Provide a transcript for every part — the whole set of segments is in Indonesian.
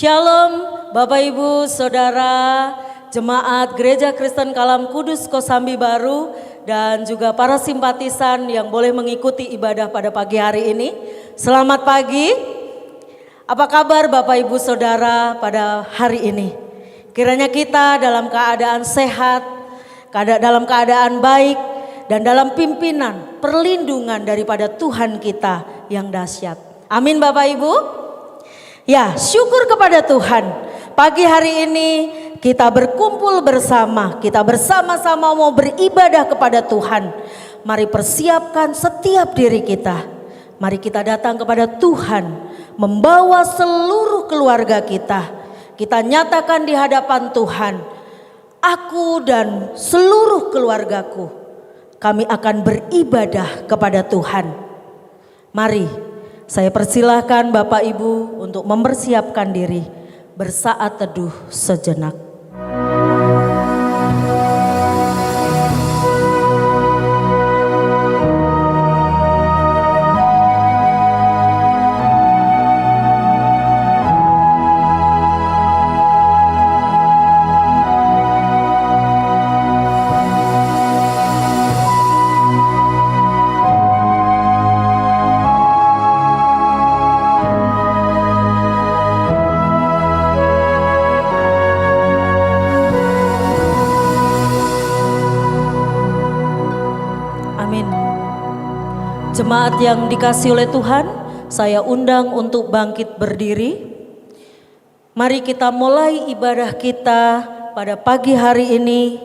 Shalom Bapak Ibu Saudara Jemaat Gereja Kristen Kalam Kudus Kosambi Baru dan juga para simpatisan yang boleh mengikuti ibadah pada pagi hari ini. Selamat pagi. Apa kabar Bapak Ibu Saudara pada hari ini? Kiranya kita dalam keadaan sehat, dalam keadaan baik dan dalam pimpinan perlindungan daripada Tuhan kita yang dahsyat. Amin Bapak Ibu. Ya, syukur kepada Tuhan. Pagi hari ini kita berkumpul bersama, kita bersama-sama mau beribadah kepada Tuhan. Mari persiapkan setiap diri kita. Mari kita datang kepada Tuhan, membawa seluruh keluarga kita. Kita nyatakan di hadapan Tuhan, aku dan seluruh keluargaku, kami akan beribadah kepada Tuhan. Mari. Saya persilahkan Bapak Ibu untuk mempersiapkan diri bersaat teduh sejenak. Jemaat yang dikasihi oleh Tuhan, saya undang untuk bangkit berdiri. Mari kita mulai ibadah kita pada pagi hari ini.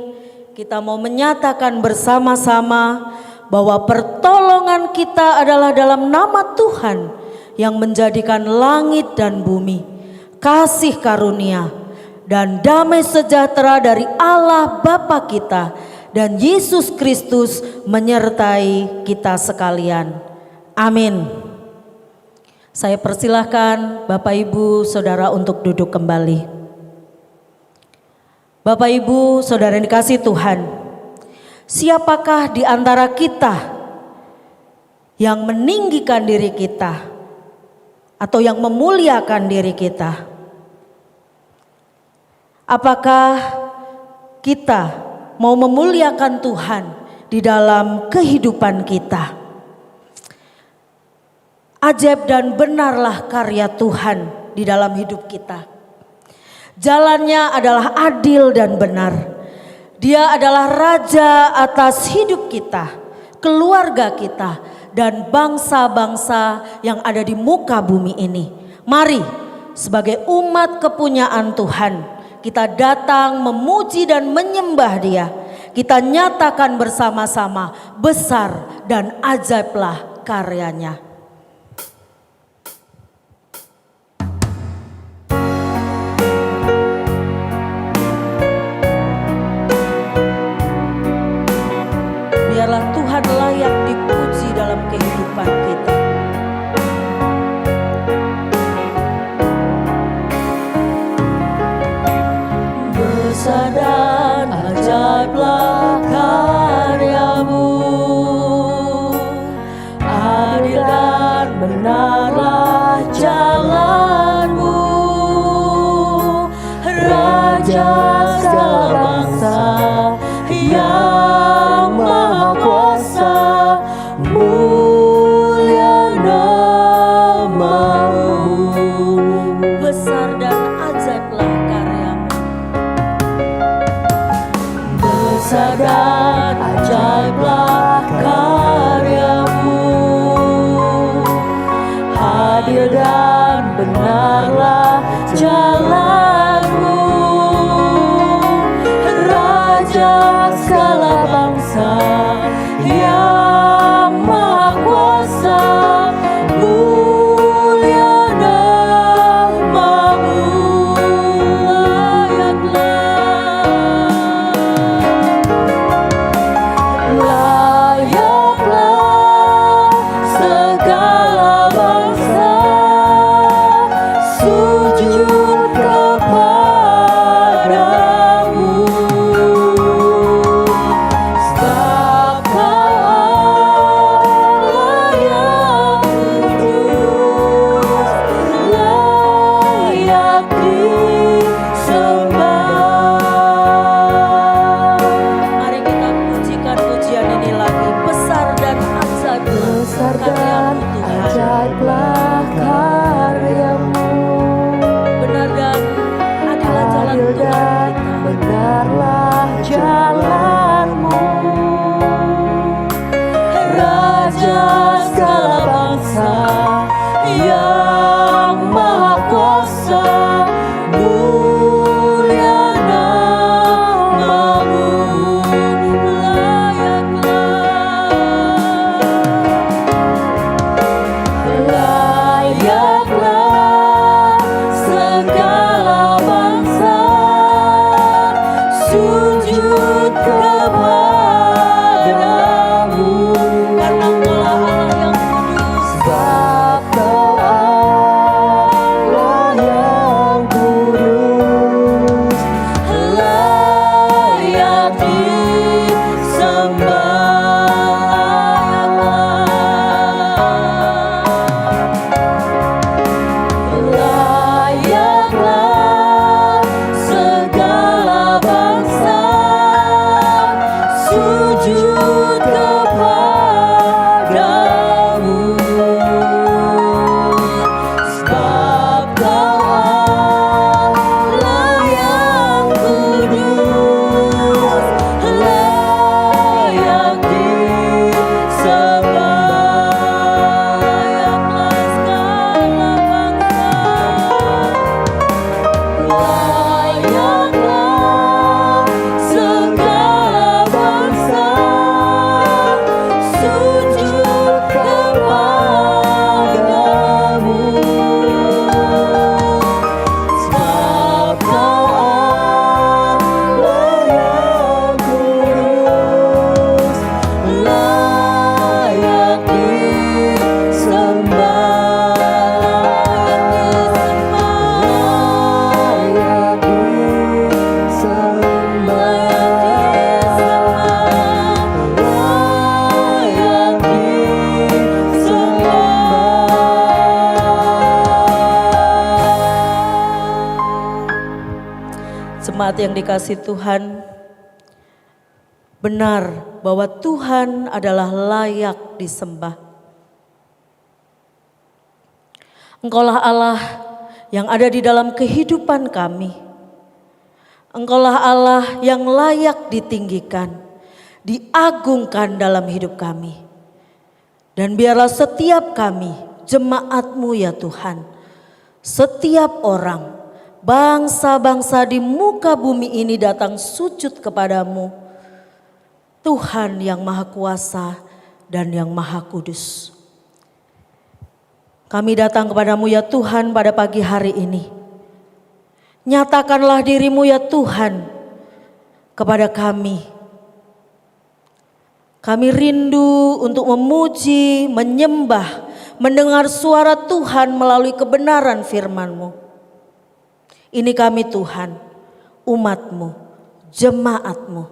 Kita mau menyatakan bersama-sama bahwa pertolongan kita adalah dalam nama Tuhan yang menjadikan langit dan bumi, kasih karunia dan damai sejahtera dari Allah Bapa kita dan Yesus Kristus menyertai kita sekalian. Amin. Saya persilahkan Bapak Ibu Saudara untuk duduk kembali. Bapak Ibu Saudara yang dikasihi Tuhan, siapakah di antara kita yang meninggikan diri kita atau yang memuliakan diri kita? Apakah kita mau memuliakan Tuhan di dalam kehidupan kita? Ajaib dan benarlah karya Tuhan di dalam hidup kita. Jalannya adalah adil dan benar. Dia adalah raja atas hidup kita, keluarga kita, dan bangsa-bangsa yang ada di muka bumi ini. Mari sebagai umat kepunyaan Tuhan, kita datang memuji dan menyembah Dia. Kita nyatakan bersama-sama, besar dan ajaiblah karyanya. Biarlah Tuhan layak dipuji dalam kehidupan kita. Besar dan ajaiblah karyamu, adil dan benarlah jalanmu, Raja segala bangsa yang maha kuasa, mulia namamu. Besar dan ajaiblah karyamu. Besar dan ajaiblah karyamu, adil dan benarlah jalanmu, Raja segala bangsa yang maha kuasa, mulia namamu. Layaklah adil dan benarlah jalanmu. Raja segala bangsa yang maha kuasa, mulia namamu, layaklah segala bangsa sujud kepadamu, karena Engkaulah Allah yang kudus. Sebab Kau Allah yang kudus, layak disembah. Layaklah segala bangsa sujud kepadamu. Sebab Kau Allah yang kudus, layak disembah. Layaklah segala bangsa sujud kepadamu. Sebab Kau Allah yang kudus, layak disembah. Jemaat yang dikasihi Tuhan, benar bahwa Tuhan adalah layak disembah. Engkaulah Allah yang ada di dalam kehidupan kami. Engkaulah Allah yang layak ditinggikan, diagungkan dalam hidup kami. Dan biarlah setiap kami, jemaat-Mu ya Tuhan, setiap orang, bangsa-bangsa di muka bumi ini datang sujud kepadamu, Tuhan yang maha kuasa dan yang maha kudus. Kami datang kepadamu ya Tuhan pada pagi hari ini. Nyatakanlah dirimu ya Tuhan kepada kami. Kami rindu untuk memuji, menyembah, mendengar suara Tuhan melalui kebenaran firman-Mu. Ini kami Tuhan, umat-Mu, jemaat-Mu,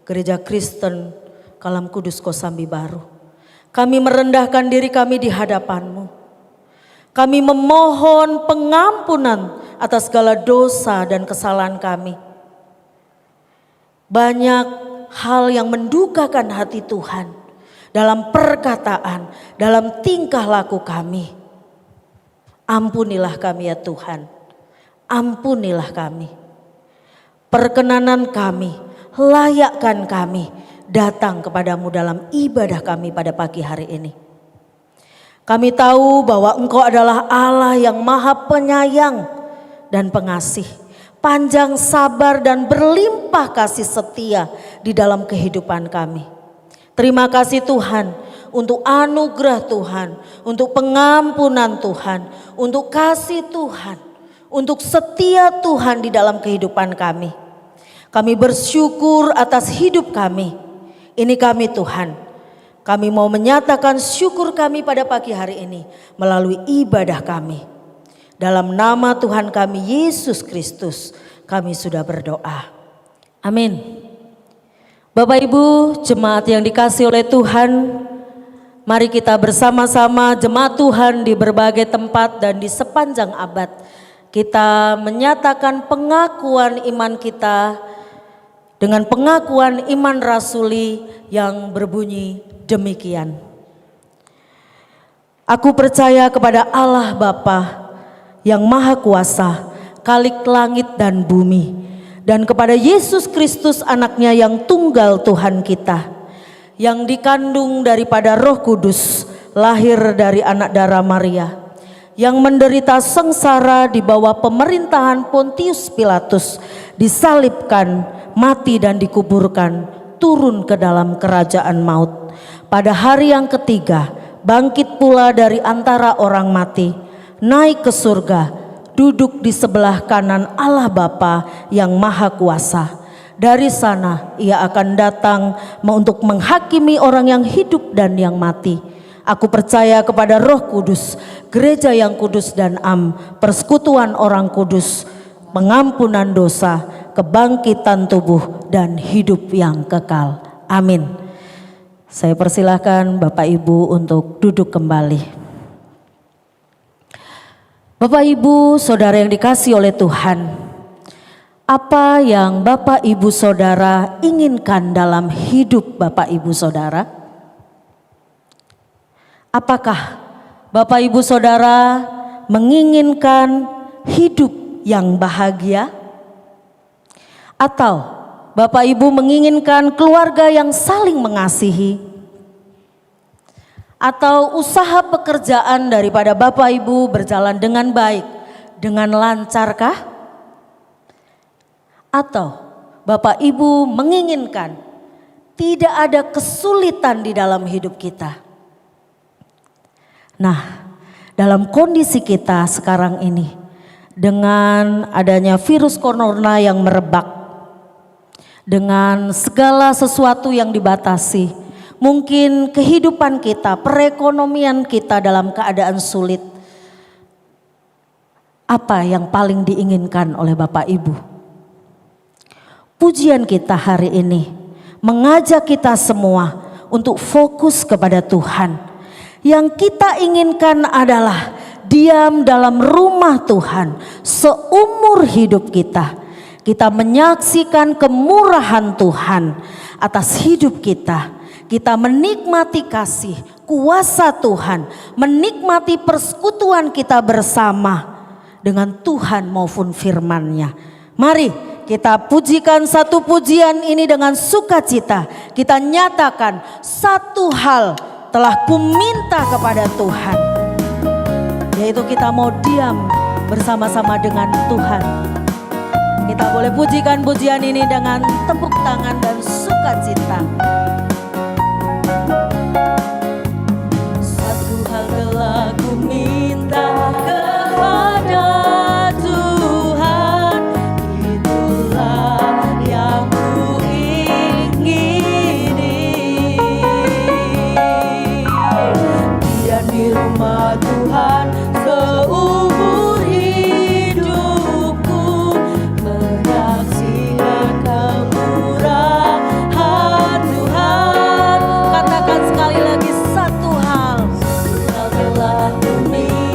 Gereja Kristen Kalam Kudus Kosambi Baru. Kami merendahkan diri kami di hadapan-Mu. Kami memohon pengampunan atas segala dosa dan kesalahan kami. Banyak hal yang mendukakan hati Tuhan dalam perkataan, dalam tingkah laku kami. Ampunilah kami ya Tuhan. Ampunilah kami, perkenanan kami, layakkan kami datang kepadamu dalam ibadah kami pada pagi hari ini. Kami tahu bahwa Engkau adalah Allah yang maha penyayang dan pengasih, panjang sabar dan berlimpah kasih setia di dalam kehidupan kami. Terima kasih Tuhan untuk anugerah Tuhan, untuk pengampunan Tuhan, untuk kasih Tuhan, untuk setia Tuhan di dalam kehidupan kami. Kami bersyukur atas hidup kami. Ini kami Tuhan. Kami mau menyatakan syukur kami pada pagi hari ini melalui ibadah kami. Dalam nama Tuhan kami Yesus Kristus kami sudah berdoa. Amin. Bapak Ibu jemaat yang dikasihi oleh Tuhan, mari kita bersama-sama jemaat Tuhan di berbagai tempat dan di sepanjang abad, kita menyatakan pengakuan iman kita dengan pengakuan iman rasuli yang berbunyi demikian. Aku percaya kepada Allah Bapa yang Maha Kuasa, Khalik langit dan bumi, dan kepada Yesus Kristus anaknya yang tunggal Tuhan kita, yang dikandung daripada Roh Kudus, lahir dari anak darah Maria, yang menderita sengsara di bawah pemerintahan Pontius Pilatus, disalibkan, mati dan dikuburkan, turun ke dalam kerajaan maut. Pada hari yang ketiga bangkit pula dari antara orang mati, naik ke surga, duduk di sebelah kanan Allah Bapa yang Maha Kuasa. Dari sana ia akan datang untuk menghakimi orang yang hidup dan yang mati. Aku percaya kepada Roh Kudus, gereja yang kudus dan am, persekutuan orang kudus, pengampunan dosa, kebangkitan tubuh dan hidup yang kekal. Amin. Saya persilahkan Bapak Ibu untuk duduk kembali. Bapak Ibu Saudara yang dikasihi oleh Tuhan, apa yang Bapak Ibu Saudara inginkan dalam hidup Bapak Ibu Saudara? Apakah Bapak Ibu Saudara menginginkan hidup yang bahagia? Atau Bapak Ibu menginginkan keluarga yang saling mengasihi? Atau usaha pekerjaan daripada Bapak Ibu berjalan dengan baik, dengan lancarkah? Atau Bapak Ibu menginginkan tidak ada kesulitan di dalam hidup kita? Nah, dalam kondisi kita sekarang ini, dengan adanya virus corona yang merebak, dengan segala sesuatu yang dibatasi, mungkin kehidupan kita, perekonomian kita dalam keadaan sulit. Apa yang paling diinginkan oleh Bapak Ibu? Pujian kita hari ini mengajak kita semua untuk fokus kepada Tuhan. Yang kita inginkan adalah diam dalam rumah Tuhan seumur hidup kita. Kita menyaksikan kemurahan Tuhan atas hidup kita. Kita menikmati kasih, kuasa Tuhan, menikmati persekutuan kita bersama dengan Tuhan maupun firman-Nya. Mari kita pujikan satu pujian ini dengan sukacita. Kita nyatakan satu hal telah kuminta kepada Tuhan, yaitu kita mau diam bersama-sama dengan Tuhan. Kita boleh pujikan pujian ini dengan tepuk tangan dan sukacita. Satu hal telah ku minta kepada Tuhan, itulah yang ku ingini. Diam di rumah Tuhan seumur hidupku, menyaksikan kemurahan Tuhan. Katakan sekali lagi, satu hal telah ku minta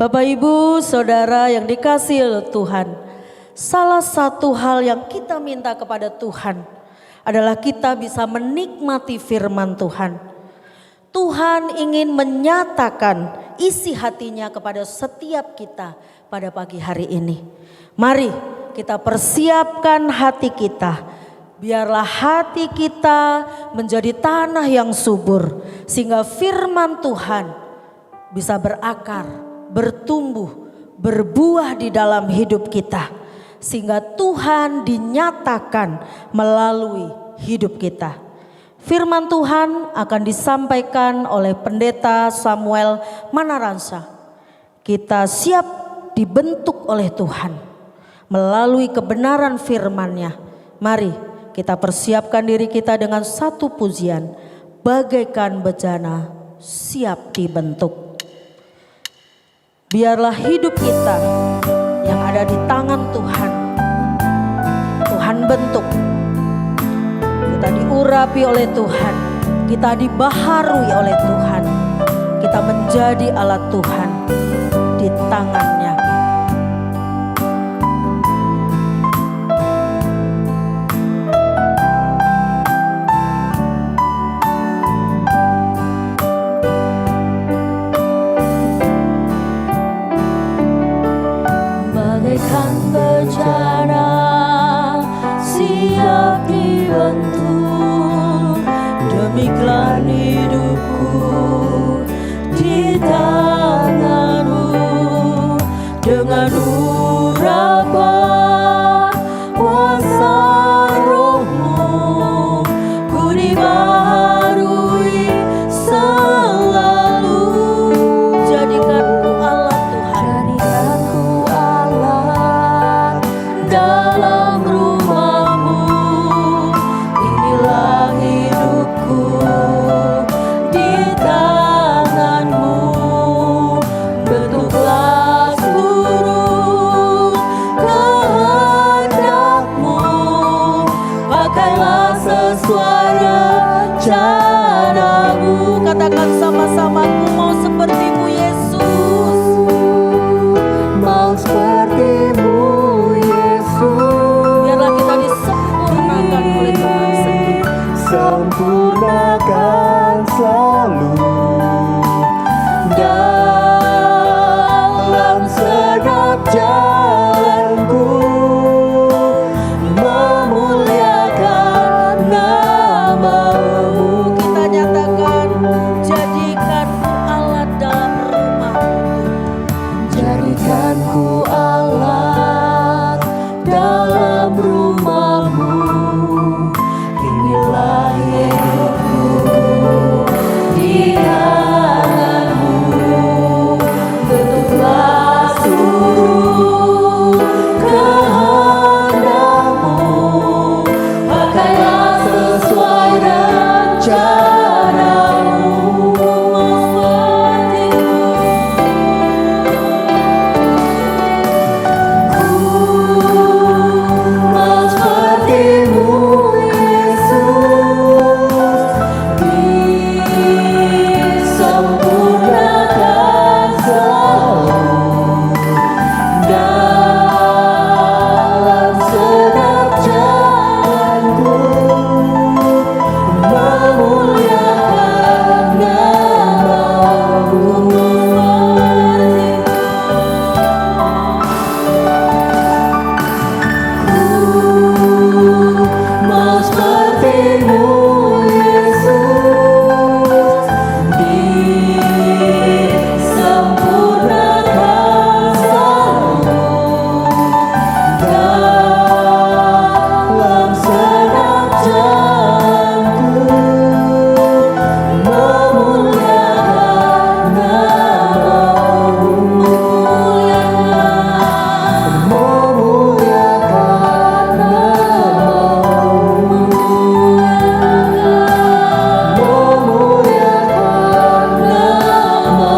Bapak Ibu Saudara yang dikasihi Tuhan, salah satu hal yang kita minta kepada Tuhan adalah kita bisa menikmati firman Tuhan. Tuhan ingin menyatakan isi hatinya kepada setiap kita pada pagi hari ini. Mari kita persiapkan hati kita. Biarlah hati kita menjadi tanah yang subur, sehingga firman Tuhan bisa berakar, bertumbuh, berbuah di dalam hidup kita. Sehingga Tuhan dinyatakan melalui hidup kita. Firman Tuhan akan disampaikan oleh Pendeta Samuel Manaransa. Kita siap dibentuk oleh Tuhan melalui kebenaran firman-Nya. Mari kita persiapkan diri kita dengan satu pujian, bagaikan bejana siap dibentuk. Biarlah hidup kita yang ada di tangan Tuhan, Tuhan bentuk. Kita diurapi oleh Tuhan, kita dibaharui oleh Tuhan, kita menjadi alat Tuhan di tangan-Nya. Bagaikan bejana siap dibentuk, demikian hidupku di tangan-Mu. Dengan urapan kuasa Roh-Mu, ku dibaharui selalu. Jadikanku alat Tuhan, Jadikanku alat dalam rumah-Mu. Inilah hidupku di tangan-Mu. Bentuklah seluruh kehendak-Mu. Pakailah sesuai rencana-Mu. katakan sama-sama, aku mau seperti-Mu Yesus. Mau seperti-Mu Yesus. Biarlah kita disempurnakan oleh Tuhan sendiri. Sempurnakan selalu dalam segenap jalanku, memuliakan nama-Mu. Kita nyatakan, jadikanku alat dalam rumah-Mu. Jadikanku alat dalam rumah-Mu. Inilah hidupku di tangan-Mu. Bentuklah seluruh kehendak-Mu. Pakailah sesuai rencana-Mu. Mau seperti-Mu Yesus, disempurnakan selalu dalam segenap jalanku, memuliakan nama-Mu. Mau seperti-Mu Yesus, disempurnakan selalu dalam segenap jalanku, memuliakan nama-Mu. Memuliakan nama-Mu. Memuliakan nama-Mu.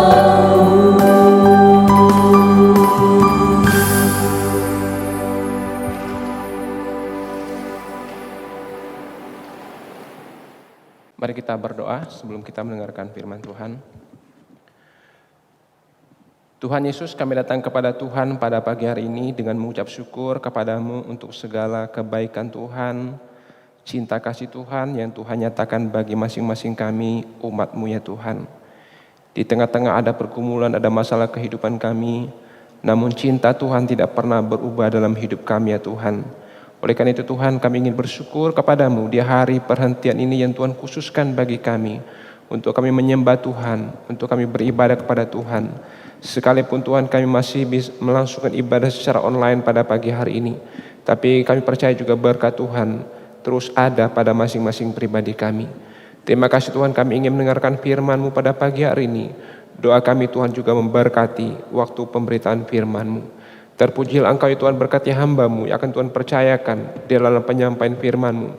Mari kita berdoa sebelum kita mendengarkan firman Tuhan. Tuhan Yesus, kami datang kepada Tuhan pada pagi hari ini dengan mengucap syukur kepadamu untuk segala kebaikan Tuhan, cinta kasih Tuhan yang Tuhan nyatakan bagi masing-masing kami, umat-Mu ya Tuhan. Di tengah-tengah ada pergumulan, ada masalah kehidupan kami, namun cinta Tuhan tidak pernah berubah dalam hidup kami ya Tuhan. Oleh karena itu Tuhan, kami ingin bersyukur kepadamu di hari perhentian ini yang Tuhan khususkan bagi kami, untuk kami menyembah Tuhan, untuk kami beribadah kepada Tuhan. Sekalipun Tuhan kami masih bisa melangsungkan ibadah secara online pada pagi hari ini, tapi kami percaya juga berkat Tuhan terus ada pada masing-masing pribadi kami. Terima kasih Tuhan, kami ingin mendengarkan firman-Mu pada pagi hari ini. Doa kami Tuhan juga memberkati waktu pemberitaan firman-Mu. Terpujilah Engkau ya Tuhan, berkati hamba-Mu yang akan Tuhan percayakan di dalam penyampaian firman-Mu.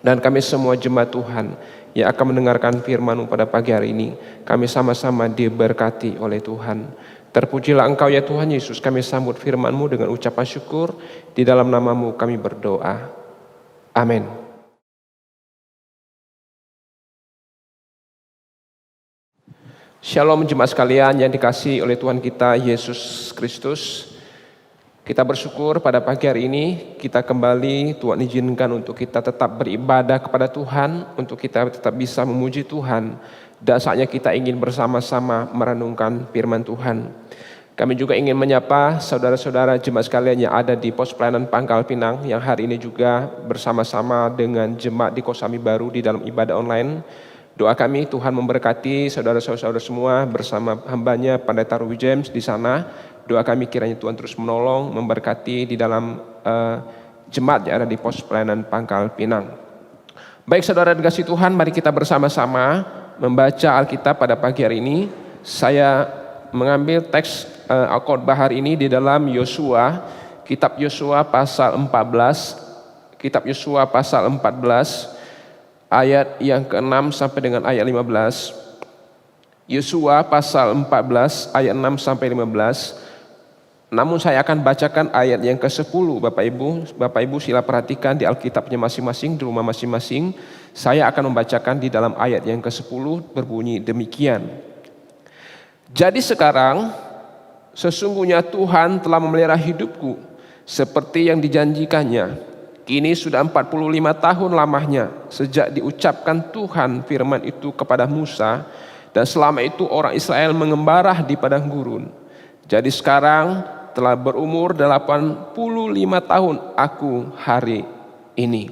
Dan kami semua jemaat Tuhan yang akan mendengarkan firman-Mu pada pagi hari ini, kami sama-sama diberkati oleh Tuhan. Terpujilah Engkau ya Tuhan Yesus, kami sambut firman-Mu dengan ucapan syukur. Di dalam nama-Mu kami berdoa. Amin. Shalom jemaat sekalian yang dikasihi oleh Tuhan kita Yesus Kristus. Kita bersyukur pada pagi hari ini kita kembali Tuhan izinkan untuk kita tetap beribadah kepada Tuhan, untuk kita tetap bisa memuji Tuhan, dan saatnya kita ingin bersama-sama merenungkan firman Tuhan. Kami juga ingin menyapa saudara-saudara jemaat sekalian yang ada di pos pelayanan Pangkal Pinang yang hari ini juga bersama-sama dengan jemaat di Kosambi Baru di dalam ibadah online. Doa kami Tuhan memberkati saudara-saudara semua bersama hambanya Pendeta Ruby James di sana. Doa kami kiranya Tuhan terus menolong, memberkati di dalam jemaat yang ada di pos pelayanan Pangkal Pinang. Baik saudara dikasih Tuhan, mari kita bersama-sama membaca Alkitab pada pagi hari ini. Saya mengambil teks khotbah hari ini di dalam Yosua, kitab Yosua pasal 14, kitab Yosua pasal 14, ayat yang ke-6 sampai dengan ayat 15. Yosua pasal 14 ayat 6 sampai 15. Namun saya akan bacakan ayat yang ke-10. Bapak Ibu sila perhatikan di Alkitabnya masing-masing, di rumah masing-masing. Saya akan membacakan di dalam ayat yang ke-10 berbunyi demikian. Jadi sekarang sesungguhnya Tuhan telah memelihara hidupku seperti yang dijanjikannya. Kini sudah 45 tahun lamanya sejak diucapkan Tuhan firman itu kepada Musa, dan selama itu orang Israel mengembara di padang gurun. Jadi sekarang telah berumur 85 tahun aku hari ini.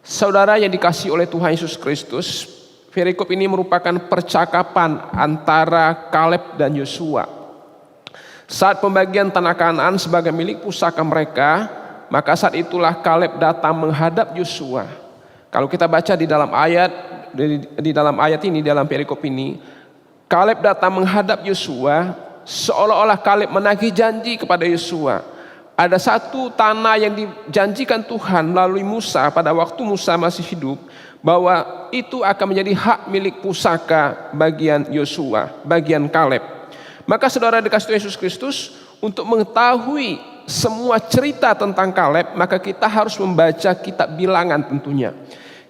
Saudara yang dikasihi oleh Tuhan Yesus Kristus, perikop ini merupakan percakapan antara Kaleb dan Yosua. Saat pembagian tanah Kanaan sebagai milik pusaka mereka, maka saat itulah Kaleb datang menghadap Yosua. Kalau kita baca di dalam ayat ini, dalam perikop ini, Kaleb datang menghadap Yosua, seolah-olah Kaleb menagih janji kepada Yosua. Ada satu tanah yang dijanjikan Tuhan melalui Musa pada waktu Musa masih hidup, bahwa itu akan menjadi hak milik pusaka bagian Yosua, bagian Kaleb. Maka saudara dikasihi Tuhan Yesus Kristus, untuk mengetahui semua cerita tentang Kaleb, maka kita harus membaca kitab Bilangan tentunya.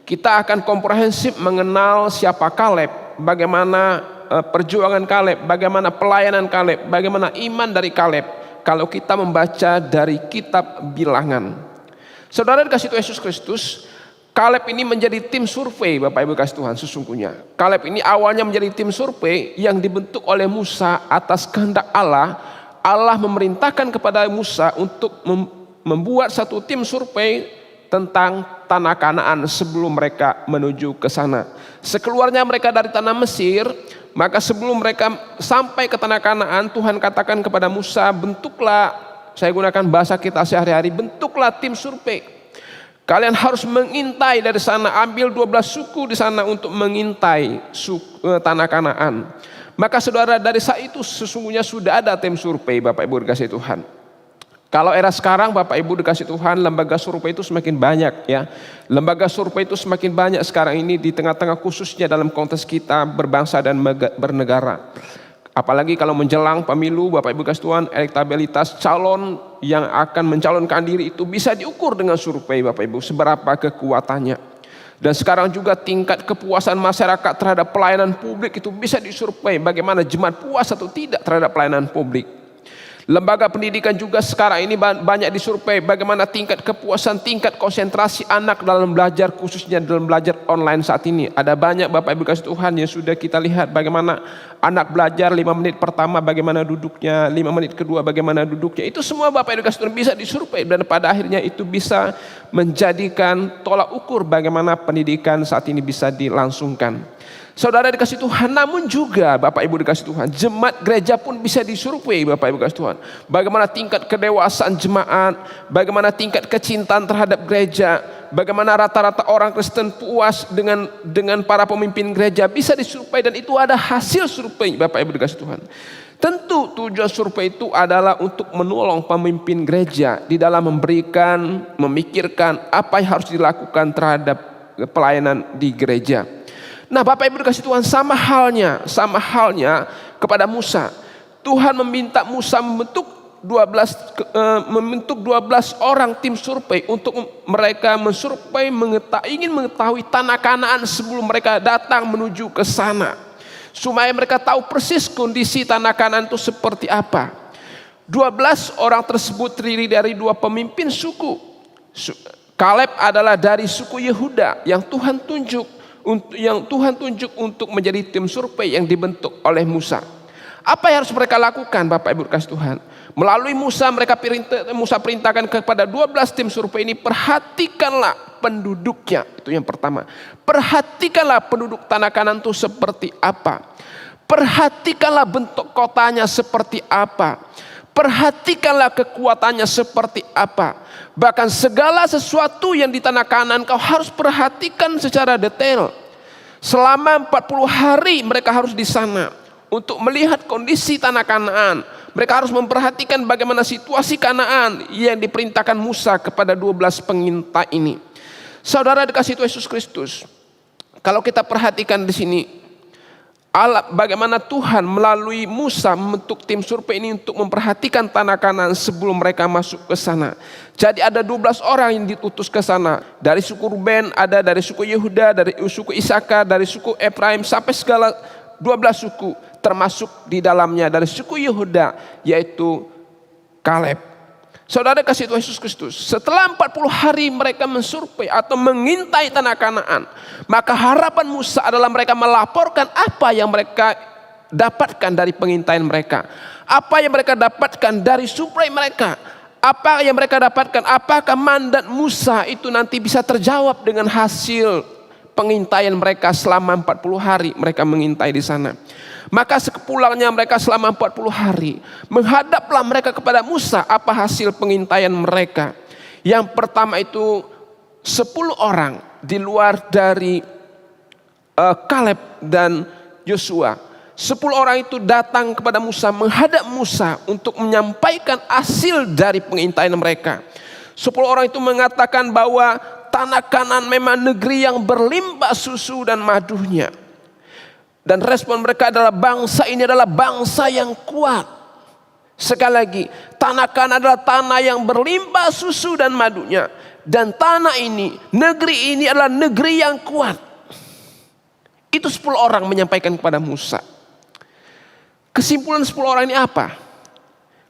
Kita akan komprehensif mengenal siapa Kaleb, bagaimana perjuangan Kaleb, bagaimana pelayanan Kaleb, bagaimana iman dari Kaleb, kalau kita membaca dari kitab Bilangan. Saudara dikasihi Tuhan Yesus Kristus, Kaleb ini menjadi tim survei, Bapak Ibu kasih Tuhan sesungguhnya. Kaleb ini awalnya menjadi tim survei yang dibentuk oleh Musa atas kehendak Allah. Allah memerintahkan kepada Musa untuk membuat satu tim survei tentang tanah Kanaan sebelum mereka menuju ke sana. Sekeluarnya mereka dari tanah Mesir, maka sebelum mereka sampai ke tanah Kanaan, Tuhan katakan kepada Musa, bentuklah, saya gunakan bahasa kita sehari-hari, bentuklah tim survei. Kalian harus mengintai dari sana, ambil 12 suku di sana untuk mengintai tanah Kanaan. Maka saudara, dari saat itu sesungguhnya sudah ada tim survei, Bapak Ibu dikasihi Tuhan. Kalau era sekarang Bapak Ibu dikasihi Tuhan, lembaga survei itu semakin banyak ya. Lembaga survei itu semakin banyak sekarang ini di tengah-tengah, khususnya dalam konteks kita berbangsa dan bernegara. Apalagi kalau menjelang pemilu, Bapak Ibu kasih Tuhan, elektabilitas calon yang akan mencalonkan diri itu bisa diukur dengan survei, Bapak Ibu, seberapa kekuatannya. Dan sekarang juga tingkat kepuasan masyarakat terhadap pelayanan publik itu bisa disurvei bagaimana jemaat puas atau tidak terhadap pelayanan publik. Lembaga pendidikan juga sekarang ini banyak disurvei bagaimana tingkat kepuasan, tingkat konsentrasi anak dalam belajar, khususnya dalam belajar online saat ini. Ada banyak Bapak Ibu kasih Tuhan yang sudah kita lihat bagaimana anak belajar 5 menit pertama bagaimana duduknya, 5 menit kedua bagaimana duduknya. Itu semua Bapak Ibu kasih Tuhan bisa disurvei, dan pada akhirnya itu bisa menjadikan tolak ukur bagaimana pendidikan saat ini bisa dilangsungkan. Saudara dikasih Tuhan, namun juga Bapak Ibu dikasih Tuhan, jemaat gereja pun bisa disurvei Bapak Ibu dikasih Tuhan. Bagaimana tingkat kedewasaan jemaat, bagaimana tingkat kecintaan terhadap gereja, bagaimana rata-rata orang Kristen puas dengan para pemimpin gereja, bisa disurvei, dan itu ada hasil survei Bapak Ibu dikasih Tuhan. Tentu tujuan survei itu adalah untuk menolong pemimpin gereja di dalam memberikan, memikirkan apa yang harus dilakukan terhadap pelayanan di gereja. Nah Bapak Ibu dikasih Tuhan, sama halnya kepada Musa. Tuhan meminta Musa membentuk 12 orang tim survei untuk mereka mensurvei, ingin mengetahui tanah Kanaan sebelum mereka datang menuju ke sana, supaya mereka tahu persis kondisi tanah Kanaan itu seperti apa. 12 orang tersebut terdiri dari 2 pemimpin suku. Kaleb adalah dari suku Yehuda yang Tuhan tunjuk untuk menjadi tim survei yang dibentuk oleh Musa. Apa yang harus mereka lakukan Bapak Ibu kasih Tuhan? Melalui Musa Musa perintahkan kepada 12 tim survei ini, perhatikanlah penduduknya. Itu yang pertama. Perhatikanlah penduduk tanah Kanaan itu seperti apa. Perhatikanlah bentuk kotanya seperti apa. Perhatikanlah kekuatannya seperti apa. Bahkan segala sesuatu yang di tanah Kanaan kau harus perhatikan secara detail. Selama 40 hari mereka harus di sana untuk melihat kondisi tanah Kanaan. Mereka harus memperhatikan bagaimana situasi Kanaan yang diperintahkan Musa kepada 12 pengintai ini. Saudara dikasih Tuhan Yesus Kristus, kalau kita perhatikan di sini, bagaimana Tuhan melalui Musa membentuk tim survei ini untuk memperhatikan tanah Kanaan sebelum mereka masuk ke sana. Jadi ada 12 orang yang diutus ke sana. Dari suku Ruben, ada dari suku Yehuda, dari suku Isakar, dari suku Efraim, sampai segala 12 suku termasuk di dalamnya dari suku Yehuda, yaitu Kaleb. Saudara kasih Tuhan Yesus Kristus, setelah 40 hari mereka mensurvei atau mengintai tanah Kanaan, maka harapan Musa adalah mereka melaporkan apa yang mereka dapatkan dari pengintaian mereka, apa yang mereka dapatkan dari survei mereka, apa yang mereka dapatkan, apakah mandat Musa itu nanti bisa terjawab dengan hasil pengintaian mereka selama 40 hari mereka mengintai di sana. Maka sepulangnya mereka selama 40 hari, menghadaplah mereka kepada Musa apa hasil pengintaian mereka. Yang pertama itu 10 orang di luar dari Kaleb dan Yosua. 10 orang itu datang kepada Musa, menghadap Musa untuk menyampaikan hasil dari pengintaian mereka. 10 orang itu mengatakan bahwa tanah Kanaan memang negeri yang berlimpah susu dan madunya. Dan respon mereka adalah bangsa ini adalah bangsa yang kuat. Sekali lagi, tanah Kanaan adalah tanah yang berlimpah susu dan madunya. Dan tanah ini, negeri ini adalah negeri yang kuat. Itu 10 orang menyampaikan kepada Musa. Kesimpulan 10 orang ini apa?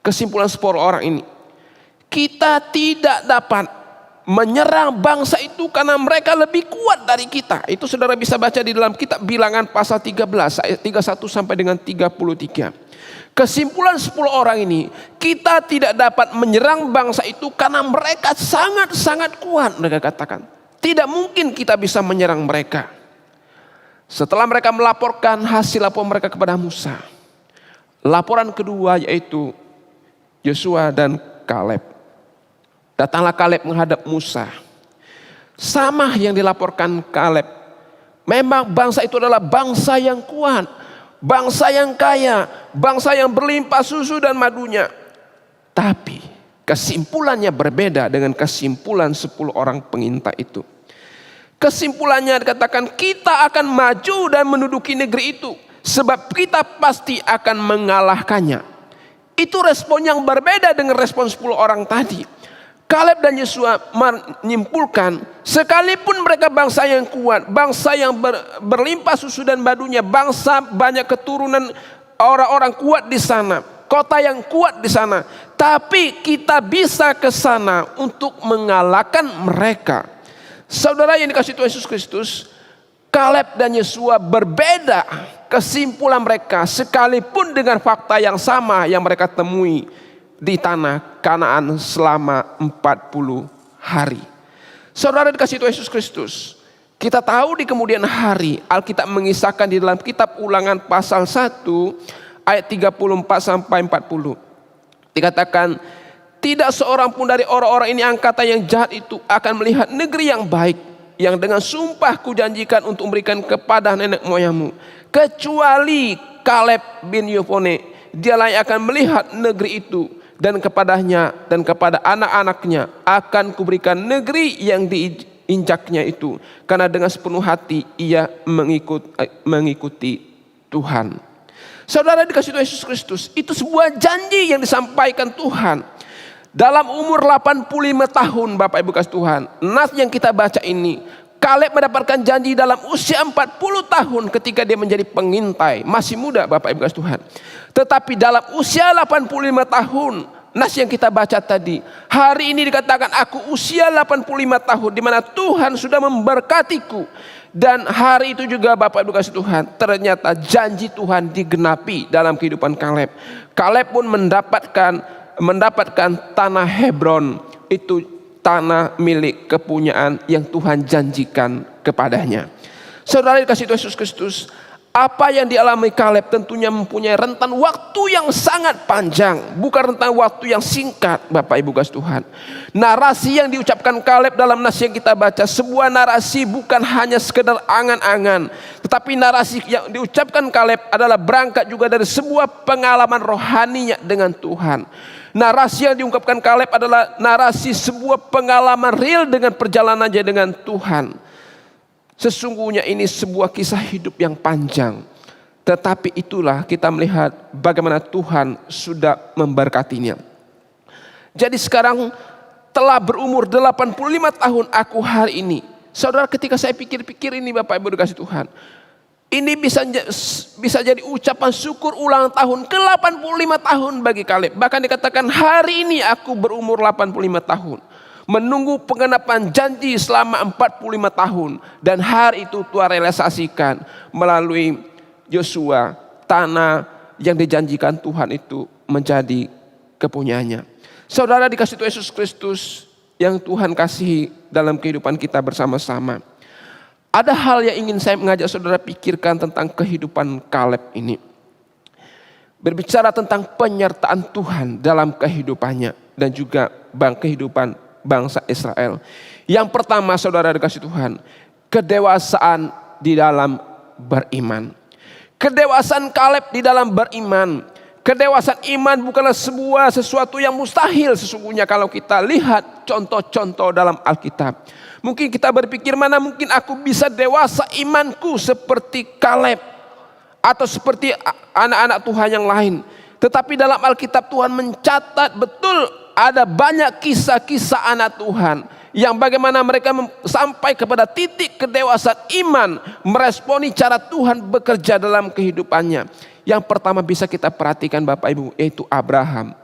Kesimpulan 10 orang ini, kita tidak dapat menyerang bangsa itu karena mereka lebih kuat dari kita. Itu saudara bisa baca di dalam kitab Bilangan pasal 13 ayat 31 sampai dengan 33. Kesimpulan 10 orang ini, kita tidak dapat menyerang bangsa itu karena mereka sangat-sangat kuat. Mereka katakan, tidak mungkin kita bisa menyerang mereka. Setelah mereka melaporkan hasil laporan mereka kepada Musa, laporan kedua yaitu Yosua dan Kaleb. Datanglah Kaleb menghadap Musa. Sama yang dilaporkan Kaleb. Memang bangsa itu adalah bangsa yang kuat, bangsa yang kaya, bangsa yang berlimpah susu dan madunya. Tapi kesimpulannya berbeda dengan kesimpulan 10 orang pengintai itu. Kesimpulannya dikatakan kita akan maju dan menduduki negeri itu, sebab kita pasti akan mengalahkannya. Itu respon yang berbeda dengan respon 10 orang tadi. Kaleb dan Yosua menyimpulkan, sekalipun mereka bangsa yang kuat, bangsa yang berlimpah susu dan madunya, bangsa banyak keturunan orang-orang kuat di sana, kota yang kuat di sana, tapi kita bisa ke sana untuk mengalahkan mereka. Saudara yang dikasihi Tuhan Yesus Kristus, Kaleb dan Yosua berbeda kesimpulan mereka, sekalipun dengan fakta yang sama yang mereka temui di tanah Kanaan selama 40 hari. Saudara dikasihi Tuhan Yesus Kristus, kita tahu di kemudian hari Alkitab mengisahkan di dalam kitab Ulangan pasal 1 ayat 34 sampai 40. Dikatakan, tidak seorang pun dari orang-orang ini angkatan yang jahat itu akan melihat negeri yang baik yang dengan sumpah kujanjikan untuk memberikan kepada nenek moyangmu, kecuali Kaleb bin Yefone. Dialah yang akan melihat negeri itu, dan kepadanya dan kepada anak-anaknya akan kuberikan negeri yang diinjaknya itu, karena dengan sepenuh hati ia mengikuti Tuhan. Saudara dikasihi Tuhan Yesus Kristus, itu sebuah janji yang disampaikan Tuhan. Dalam umur 85 tahun Bapak Ibu kasih Tuhan, nas yang kita baca ini, Kaleb mendapatkan janji dalam usia 40 tahun ketika dia menjadi pengintai. Masih muda Bapak Ibu kasih Tuhan. Tetapi dalam usia 85 tahun, nas yang kita baca tadi, hari ini dikatakan aku usia 85 tahun, di mana Tuhan sudah memberkatiku. Dan hari itu juga Bapak Ibu kasih Tuhan, ternyata janji Tuhan digenapi dalam kehidupan Kaleb. Kaleb pun mendapatkan tanah Hebron, itu tanah milik kepunyaan yang Tuhan janjikan kepadanya. Saudara dikasihi Tuhan Yesus Kristus, apa yang dialami Kaleb tentunya mempunyai rentan waktu yang sangat panjang, bukan rentan waktu yang singkat Bapak Ibu kasih Tuhan. Narasi yang diucapkan Kaleb dalam nas yang kita baca, sebuah narasi bukan hanya sekedar angan-angan, tetapi narasi yang diucapkan Kaleb adalah berangkat juga dari sebuah pengalaman rohaninya dengan Tuhan. Narasi yang diungkapkan Kaleb adalah narasi sebuah pengalaman real dengan perjalanannya dengan Tuhan. Sesungguhnya ini sebuah kisah hidup yang panjang. Tetapi itulah kita melihat bagaimana Tuhan sudah memberkatinya. Jadi sekarang telah berumur 85 tahun aku hari ini. Saudara, ketika saya pikir-pikir ini Bapak Ibu dikasihi Tuhan, ini bisa jadi ucapan syukur ulang tahun ke-85 tahun bagi Kaleb. Bahkan dikatakan hari ini aku berumur 85 tahun. Menunggu penggenapan janji selama 45 tahun. Dan hari itu Tuhan realisasikan melalui Yosua. Tanah yang dijanjikan Tuhan itu menjadi kepunyaannya. Saudara dikasihi Tuhan Yesus Kristus yang Tuhan kasihi dalam kehidupan kita bersama-sama. Ada hal yang ingin saya mengajak saudara pikirkan tentang kehidupan Kaleb ini. Berbicara tentang penyertaan Tuhan dalam kehidupannya dan juga kehidupan bangsa Israel. Yang pertama saudara dikasihi Tuhan, kedewasaan di dalam beriman. Kedewasaan Kaleb di dalam beriman. Kedewasaan iman bukanlah sesuatu yang mustahil sesungguhnya kalau kita lihat contoh-contoh dalam Alkitab. Mungkin kita berpikir mana mungkin aku bisa dewasa imanku seperti Kaleb atau seperti anak-anak Tuhan yang lain. Tetapi dalam Alkitab Tuhan mencatat betul ada banyak kisah-kisah anak Tuhan yang bagaimana mereka sampai kepada titik kedewasaan iman, meresponi cara Tuhan bekerja dalam kehidupannya. Yang pertama bisa kita perhatikan Bapak Ibu, yaitu Abraham.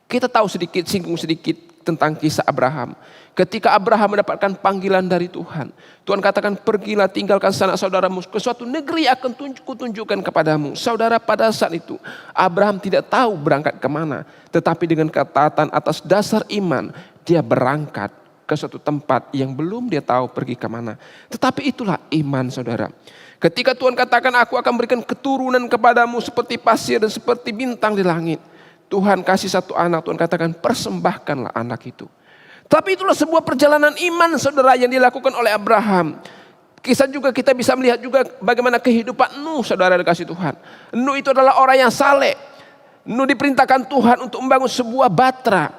Kita tahu singgung sedikit tentang kisah Abraham. Ketika Abraham mendapatkan panggilan dari Tuhan, Tuhan katakan pergilah tinggalkan sanak saudaramu ke suatu negeri akan kutunjukkan kepadamu. Saudara, pada saat itu Abraham tidak tahu berangkat kemana, tetapi dengan ketaatan atas dasar iman dia berangkat ke suatu tempat yang belum dia tahu pergi kemana. Tetapi itulah iman saudara. Ketika Tuhan katakan aku akan berikan keturunan kepadamu seperti pasir dan seperti bintang di langit. Tuhan kasih satu anak, Tuhan katakan persembahkanlah anak itu. Tapi itulah sebuah perjalanan iman saudara yang dilakukan oleh Abraham. Kisah juga kita bisa melihat juga bagaimana kehidupan Nuh saudara dikasihi Tuhan. Nuh itu adalah orang yang saleh. Nuh diperintahkan Tuhan untuk membangun sebuah batra.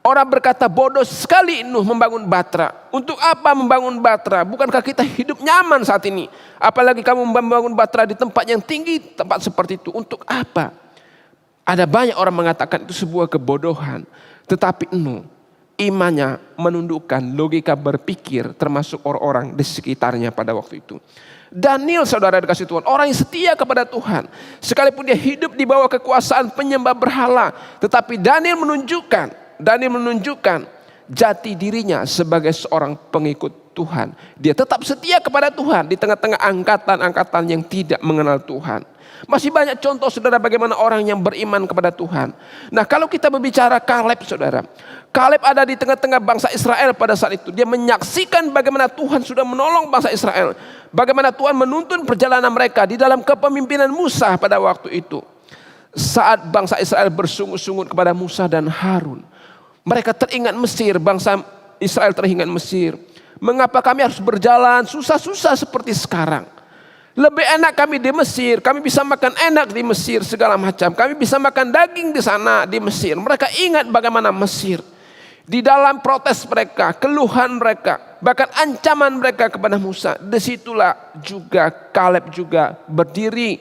Orang berkata bodoh sekali Nuh membangun batra. Untuk apa membangun batra? Bukankah kita hidup nyaman saat ini? Apalagi kamu membangun batra di tempat yang tinggi, tempat seperti itu. Untuk apa? Ada banyak orang mengatakan itu sebuah kebodohan. Tetapi Nuh, imannya menundukkan logika berpikir termasuk orang-orang di sekitarnya pada waktu itu. Daniel, saudara dikasih Tuhan, orang yang setia kepada Tuhan. Sekalipun dia hidup di bawah kekuasaan penyembah berhala, tetapi Daniel menunjukkan jati dirinya sebagai seorang pengikut Tuhan. Dia tetap setia kepada Tuhan di tengah-tengah angkatan-angkatan yang tidak mengenal Tuhan. Masih banyak contoh, saudara, bagaimana orang yang beriman kepada Tuhan. Nah, kalau kita berbicara Kaleb, saudara, Kaleb ada di tengah-tengah bangsa Israel pada saat itu. Dia menyaksikan bagaimana Tuhan sudah menolong bangsa Israel. Bagaimana Tuhan menuntun perjalanan mereka di dalam kepemimpinan Musa pada waktu itu. Saat bangsa Israel bersungut-sungut kepada Musa dan Harun, mereka teringat Mesir, bangsa Israel teringat Mesir. Mengapa kami harus berjalan susah-susah seperti sekarang? Lebih enak kami di Mesir, kami bisa makan enak di Mesir segala macam. Kami bisa makan daging di sana di Mesir. Mereka ingat bagaimana Mesir. Di dalam protes mereka, keluhan mereka, bahkan ancaman mereka kepada Musa. Disitulah juga Kaleb juga berdiri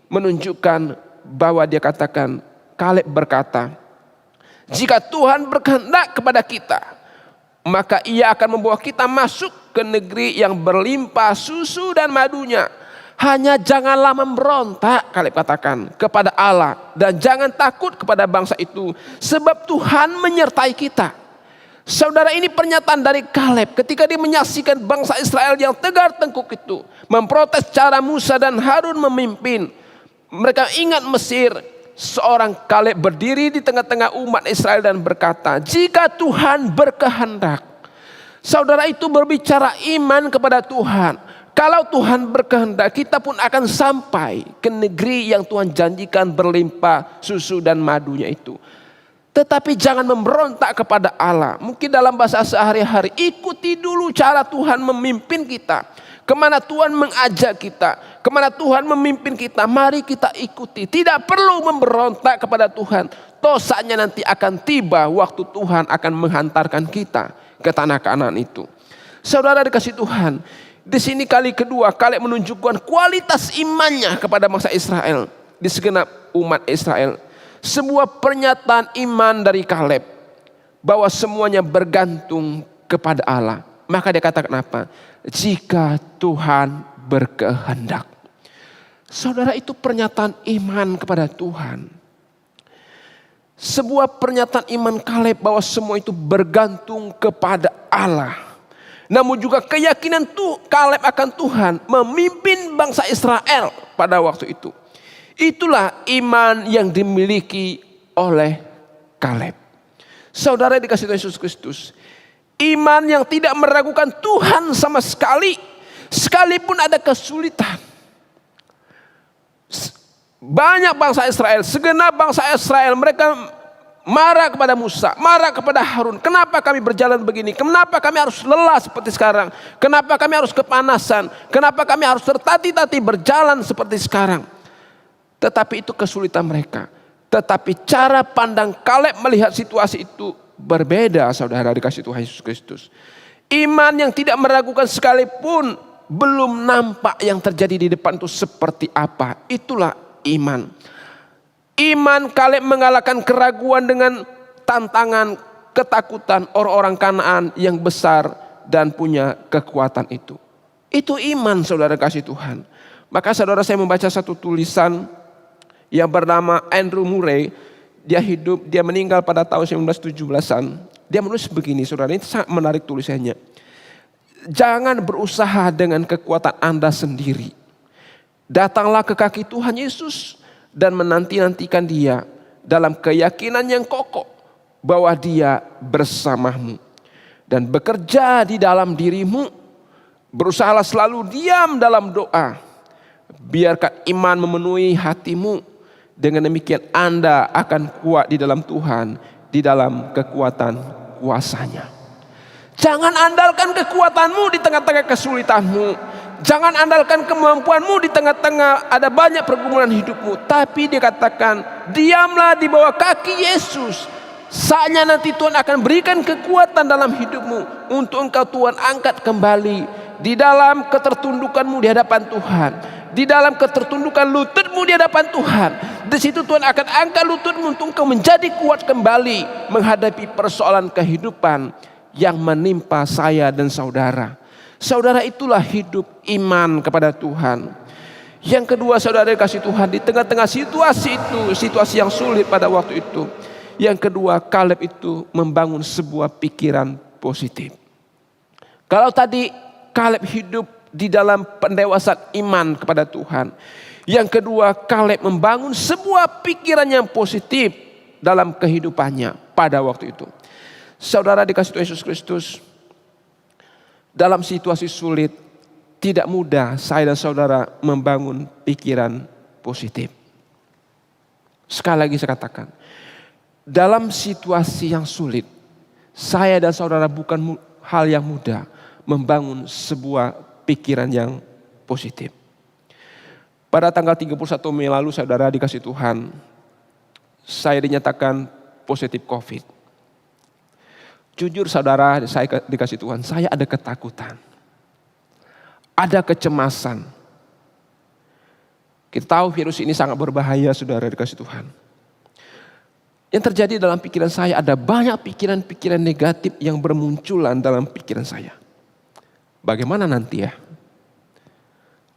menunjukkan bahwa dia katakan, Kaleb berkata, jika Tuhan berkehendak kepada kita, maka ia akan membawa kita masuk ke negeri yang berlimpah susu dan madunya. Hanya janganlah memberontak, Kaleb katakan, kepada Allah. Dan jangan takut kepada bangsa itu, sebab Tuhan menyertai kita. Saudara, ini pernyataan dari Kaleb ketika dia menyaksikan bangsa Israel yang tegar tengkuk itu memprotes cara Musa dan Harun memimpin. Mereka ingat Mesir. Seorang Kaleb berdiri di tengah-tengah umat Israel dan berkata, jika Tuhan berkehendak. Saudara, itu berbicara iman kepada Tuhan. Kalau Tuhan berkehendak, kita pun akan sampai ke negeri yang Tuhan janjikan berlimpah susu dan madunya itu. Tetapi jangan memberontak kepada Allah. Mungkin dalam bahasa sehari-hari, ikuti dulu cara Tuhan memimpin kita. Kemana Tuhan mengajak kita, kemana Tuhan memimpin kita, mari kita ikuti. Tidak perlu memberontak kepada Tuhan. Dosanya nanti akan tiba waktu Tuhan akan menghantarkan kita ke tanah Kanaan itu. Saudara dikasih Tuhan, di sini kali kedua Kaleb menunjukkan kualitas imannya kepada bangsa Israel di segenap umat Israel. Sebuah pernyataan iman dari Kaleb bahwa semuanya bergantung kepada Allah. Maka dia katakan apa? Jika Tuhan berkehendak. Saudara, itu pernyataan iman kepada Tuhan. Sebuah pernyataan iman Kaleb bahwa semua itu bergantung kepada Allah. Namun juga keyakinan Kaleb akan Tuhan memimpin bangsa Israel pada waktu itu. Itulah iman yang dimiliki oleh Kaleb. Saudara dikasih Tuhan Yesus Kristus, iman yang tidak meragukan Tuhan sama sekali, sekalipun ada kesulitan. Banyak bangsa Israel, segenap bangsa Israel, mereka marah kepada Musa, marah kepada Harun. Kenapa kami berjalan begini? Kenapa kami harus lelah seperti sekarang? Kenapa kami harus kepanasan? Kenapa kami harus tertati-tati berjalan seperti sekarang? Tetapi itu kesulitan mereka. Tetapi cara pandang Kaleb melihat situasi itu berbeda, saudara dikasih Tuhan Yesus Kristus. Iman yang tidak meragukan sekalipun belum nampak yang terjadi di depan itu seperti apa. Itulah iman. Iman Kaleb mengalahkan keraguan dengan tantangan, ketakutan orang-orang Kanaan yang besar dan punya kekuatan itu. Itu iman, saudara kasih Tuhan. Maka saudara, saya membaca satu tulisan yang bernama Andrew Murray. Dia meninggal pada tahun 1917-an. Dia menulis begini, saudara, ini sangat menarik tulisannya. Jangan berusaha dengan kekuatan Anda sendiri. Datanglah ke kaki Tuhan Yesus dan menanti-nantikan Dia dalam keyakinan yang kokoh bahwa Dia bersamamu dan bekerja di dalam dirimu. Berusahalah selalu diam dalam doa. Biarkan iman memenuhi hatimu. Dengan demikian Anda akan kuat di dalam Tuhan, di dalam kekuatan kuasa-Nya. Jangan andalkan kekuatanmu di tengah-tengah kesulitanmu. Jangan andalkan kemampuanmu di tengah-tengah ada banyak pergumulan hidupmu. Tapi dikatakan, diamlah di bawah kaki Yesus. Saatnya nanti Tuhan akan berikan kekuatan dalam hidupmu untuk engkau Tuhan angkat kembali di dalam ketertundukanmu di hadapan Tuhan. di dalam ketertundukan lututmu di hadapan Tuhan. Di situ Tuhan akan angkat lututmu untuk engkau menjadi kuat kembali menghadapi persoalan kehidupan yang menimpa saya dan saudara. Saudara, itulah hidup iman kepada Tuhan. Yang kedua, saudara dikasih Tuhan, di tengah-tengah situasi itu, situasi yang sulit pada waktu itu, yang kedua, Kaleb itu membangun sebuah pikiran positif. Kalau tadi Kaleb hidup di dalam pendewasaan iman kepada Tuhan, yang kedua, Kaleb membangun sebuah pikiran yang positif dalam kehidupannya pada waktu itu. Saudara dikasih Tuhan Yesus Kristus, dalam situasi sulit tidak mudah saya dan saudara membangun pikiran positif. Sekali lagi saya katakan, dalam situasi yang sulit, saya dan saudara bukan hal yang mudah membangun sebuah pikiran yang positif. Pada tanggal 31 Mei lalu, saudara dikasih Tuhan, saya dinyatakan positif COVID. Jujur saudara, saya dikasih Tuhan, saya ada ketakutan, ada kecemasan. Kita tahu virus ini sangat berbahaya, saudara dikasih Tuhan. Yang terjadi dalam pikiran saya, ada banyak pikiran-pikiran negatif yang bermunculan dalam pikiran saya. Bagaimana nanti ya?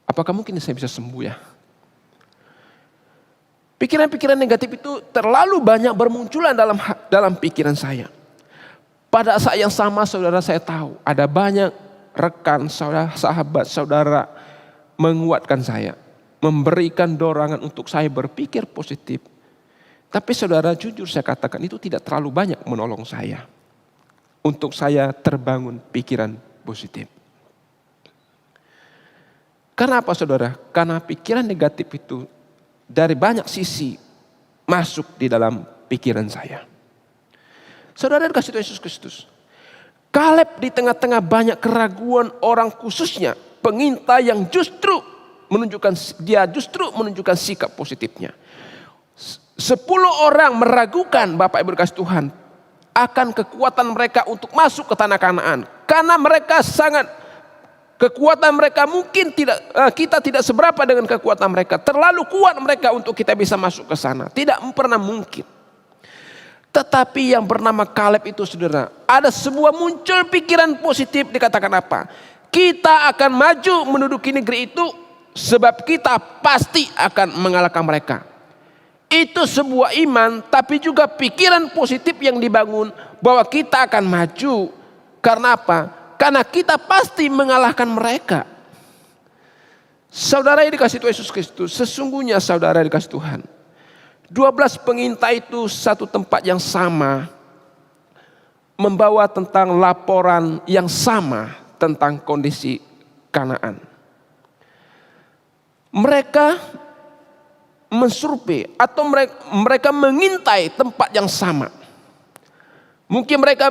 Apakah mungkin saya bisa sembuh ya? Pikiran-pikiran negatif itu terlalu banyak bermunculan dalam pikiran saya. Pada saat yang sama, saudara, saya tahu ada banyak rekan, sahabat, saudara menguatkan saya, memberikan dorongan untuk saya berpikir positif. Tapi saudara, jujur saya katakan, itu tidak terlalu banyak menolong saya untuk saya terbangun pikiran positif. Karena apa, saudara? Karena pikiran negatif itu dari banyak sisi masuk di dalam pikiran saya. Saudara dikasih Tuhan Yesus Kristus, Kaleb di tengah-tengah banyak keraguan orang, khususnya pengintai yang justru menunjukkan sikap positifnya. 10 orang meragukan Bapak Ibu dikasih Tuhan akan kekuatan mereka untuk masuk ke tanah Kanaan, karena mereka kekuatan mereka mungkin kita tidak seberapa dengan kekuatan mereka. Terlalu kuat mereka untuk kita bisa masuk ke sana. Tidak pernah mungkin. Tetapi yang bernama Kaleb itu, saudara, ada sebuah muncul pikiran positif, dikatakan apa? Kita akan maju menduduki negeri itu sebab kita pasti akan mengalahkan mereka. Itu sebuah iman, tapi juga pikiran positif yang dibangun bahwa kita akan maju. Karena apa? Karena kita pasti mengalahkan mereka. Saudara yang dikasih Tuhan Yesus Kristus, sesungguhnya saudara yang dikasih Tuhan, 12 pengintai itu satu tempat yang sama, membawa tentang laporan yang sama tentang kondisi Kanaan. Mereka mensurvei atau mereka mengintai tempat yang sama. Mungkin mereka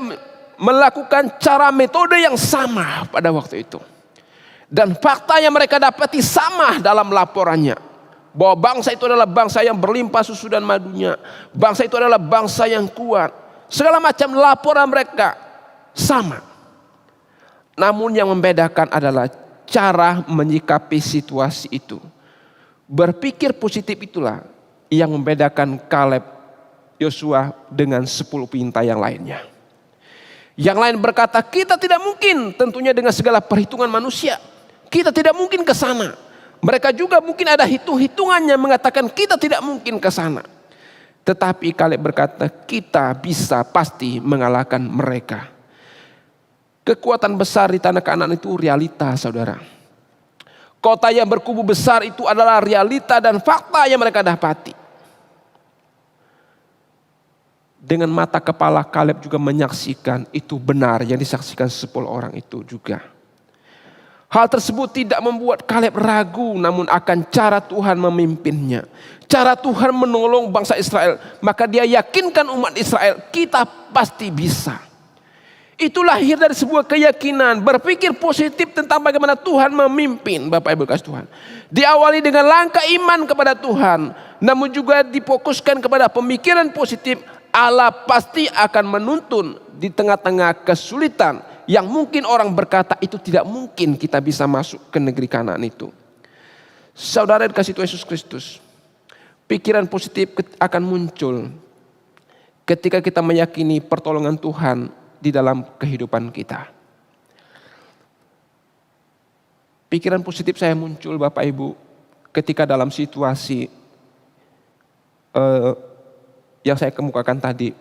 melakukan cara metode yang sama pada waktu itu. Dan fakta yang mereka dapati sama dalam laporannya. Bahwa bangsa itu adalah bangsa yang berlimpah susu dan madunya. Bangsa itu adalah bangsa yang kuat. Segala macam laporan mereka sama. Namun yang membedakan adalah cara menyikapi situasi itu. Berpikir positif itulah yang membedakan Kaleb, Yosua dengan 10 pengintai yang lainnya. Yang lain berkata, kita tidak mungkin, tentunya dengan segala perhitungan manusia, kita tidak mungkin ke sana. Mereka juga mungkin ada hitung-hitungannya mengatakan kita tidak mungkin ke sana. Tetapi Kaleb berkata, kita bisa pasti mengalahkan mereka. Kekuatan besar di tanah Kanaan itu realita, saudara. Kota yang berkubu besar itu adalah realita dan fakta yang mereka dapati. Dengan mata kepala Kaleb juga menyaksikan itu benar yang disaksikan 10 orang itu juga. Hal tersebut tidak membuat Kaleb ragu, namun akan cara Tuhan memimpinnya. Cara Tuhan menolong bangsa Israel. Maka dia yakinkan umat Israel, kita pasti bisa. Itu lahir dari sebuah keyakinan, berpikir positif tentang bagaimana Tuhan memimpin Bapak Ibu kasih Tuhan. Diawali dengan langkah iman kepada Tuhan, namun juga difokuskan kepada pemikiran positif. Allah pasti akan menuntun di tengah-tengah kesulitan yang mungkin orang berkata itu tidak mungkin kita bisa masuk ke negeri Kanaan itu. Saudara dikasih Tuhan Yesus Kristus, pikiran positif akan muncul ketika kita meyakini pertolongan Tuhan di dalam kehidupan kita. Pikiran positif saya muncul Bapak Ibu ketika dalam situasi yang saya kemukakan tadi.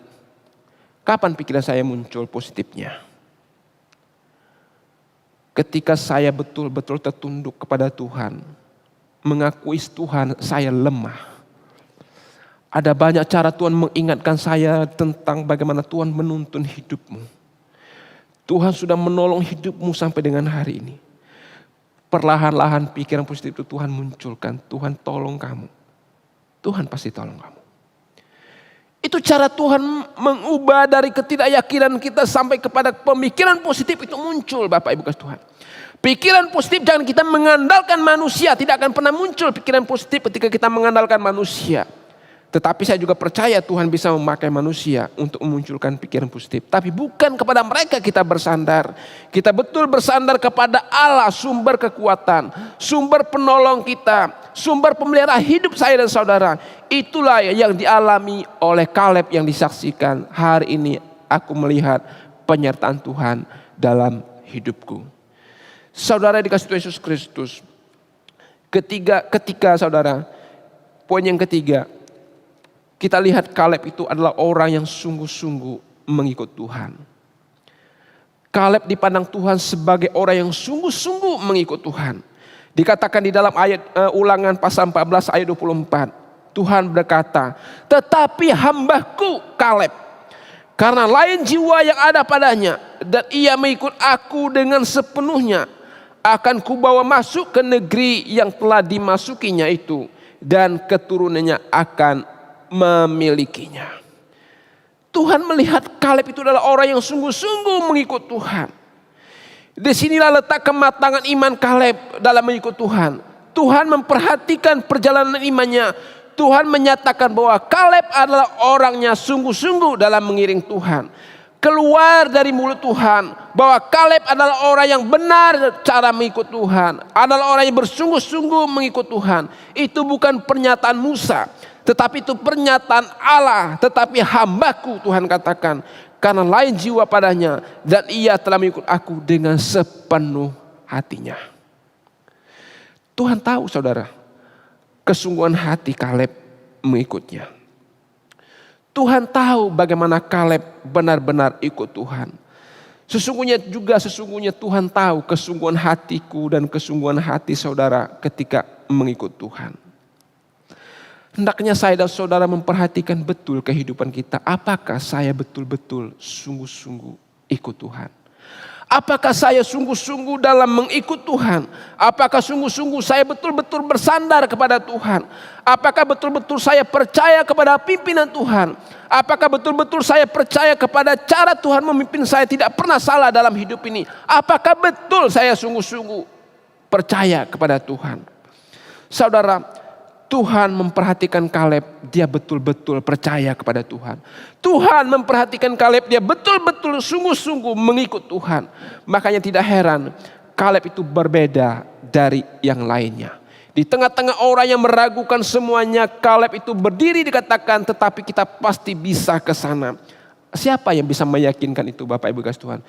Kapan pikiran saya muncul positifnya? Ketika saya betul-betul tertunduk kepada Tuhan, mengakui Tuhan saya lemah. Ada banyak cara Tuhan mengingatkan saya tentang bagaimana Tuhan menuntun hidupmu. Tuhan sudah menolong hidupmu sampai dengan hari ini. Perlahan-lahan pikiran positif itu Tuhan munculkan. Tuhan tolong kamu. Tuhan pasti tolong kamu. Itu cara Tuhan mengubah dari ketidakyakinan kita sampai kepada pemikiran positif itu muncul Bapak Ibu kasih Tuhan. Pikiran positif jangan kita mengandalkan manusia. Tidak akan pernah muncul pikiran positif ketika kita mengandalkan manusia. Tetapi saya juga percaya Tuhan bisa memakai manusia untuk memunculkan pikiran positif. Tapi bukan kepada mereka kita bersandar. Kita betul bersandar kepada Allah, sumber kekuatan, sumber penolong kita, sumber pemelihara hidup saya dan saudara. Itulah yang dialami oleh Kaleb yang disaksikan. Hari ini aku melihat penyertaan Tuhan dalam hidupku. Saudara dikasih Tuhan Yesus Kristus. Ketika saudara, poin yang ketiga. Kita lihat Kaleb itu adalah orang yang sungguh-sungguh mengikut Tuhan. Kaleb dipandang Tuhan sebagai orang yang sungguh-sungguh mengikut Tuhan. Dikatakan di dalam ayat Ulangan pasal 14 ayat 24. Tuhan berkata, tetapi hambaku Kaleb, karena lain jiwa yang ada padanya, dan ia mengikut aku dengan sepenuhnya, akan kubawa masuk ke negeri yang telah dimasukinya itu, dan keturunannya akan memilikinya. Tuhan melihat Kaleb itu adalah orang yang sungguh-sungguh mengikut Tuhan. Disinilah letak kematangan iman Kaleb dalam mengikut Tuhan. Tuhan memperhatikan perjalanan imannya. Tuhan menyatakan bahwa Kaleb adalah orangnya sungguh-sungguh dalam mengiring Tuhan. Keluar dari mulut Tuhan bahwa Kaleb adalah orang yang benar cara mengikut Tuhan. Adalah orang yang bersungguh-sungguh mengikut Tuhan. Itu bukan pernyataan Musa. Tetapi itu pernyataan Allah. Tetapi hambaku Tuhan katakan. Karena lain jiwa padanya. Dan ia telah mengikut aku dengan sepenuh hatinya. Tuhan tahu saudara. Kesungguhan hati Kaleb mengikutnya. Tuhan tahu bagaimana Kaleb benar-benar ikut Tuhan. Sesungguhnya Tuhan tahu kesungguhan hatiku dan kesungguhan hati saudara ketika mengikut Tuhan. Hendaknya saya dan saudara memperhatikan betul kehidupan kita. Apakah saya betul-betul sungguh-sungguh ikut Tuhan? Apakah saya sungguh-sungguh dalam mengikut Tuhan? Apakah sungguh-sungguh saya betul-betul bersandar kepada Tuhan? Apakah betul-betul saya percaya kepada pimpinan Tuhan? Apakah betul-betul saya percaya kepada cara Tuhan memimpin saya tidak pernah salah dalam hidup ini? Apakah betul saya sungguh-sungguh percaya kepada Tuhan? Saudara, Tuhan memperhatikan Kaleb, dia betul-betul percaya kepada Tuhan. Tuhan memperhatikan Kaleb, dia betul-betul sungguh-sungguh mengikut Tuhan. Makanya tidak heran Kaleb itu berbeda dari yang lainnya. Di tengah-tengah orang yang meragukan semuanya, Kaleb itu berdiri dikatakan, tetapi kita pasti bisa ke sana. Siapa yang bisa meyakinkan itu Bapak Ibu kasih Tuhan?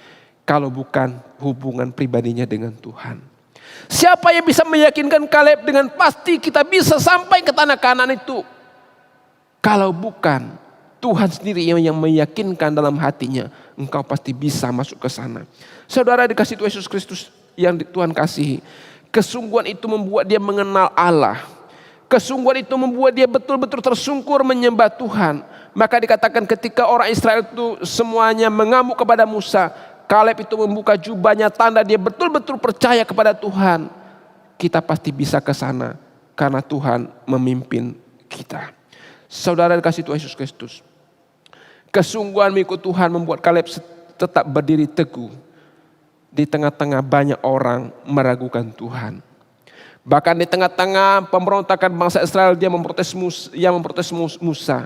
Kalau bukan hubungan pribadinya dengan Tuhan. Siapa yang bisa meyakinkan Kaleb dengan pasti kita bisa sampai ke tanah Kanaan itu? Kalau bukan Tuhan sendiri yang meyakinkan dalam hatinya, engkau pasti bisa masuk ke sana. Saudara dikasih Tuhan Yesus Kristus yang Tuhan kasihi. Kesungguhan itu membuat dia mengenal Allah. Kesungguhan itu membuat dia betul-betul tersungkur menyembah Tuhan. Maka dikatakan ketika orang Israel itu semuanya mengamuk kepada Musa, Kaleb itu membuka jubahnya, tanda dia betul-betul percaya kepada Tuhan. Kita pasti bisa ke sana karena Tuhan memimpin kita. Saudara dikasih Tuhan Yesus Kristus. Kesungguhan mengikut Tuhan membuat Kaleb tetap berdiri teguh di tengah-tengah banyak orang meragukan Tuhan. Bahkan di tengah-tengah pemberontakan bangsa Israel, dia memprotes Musa.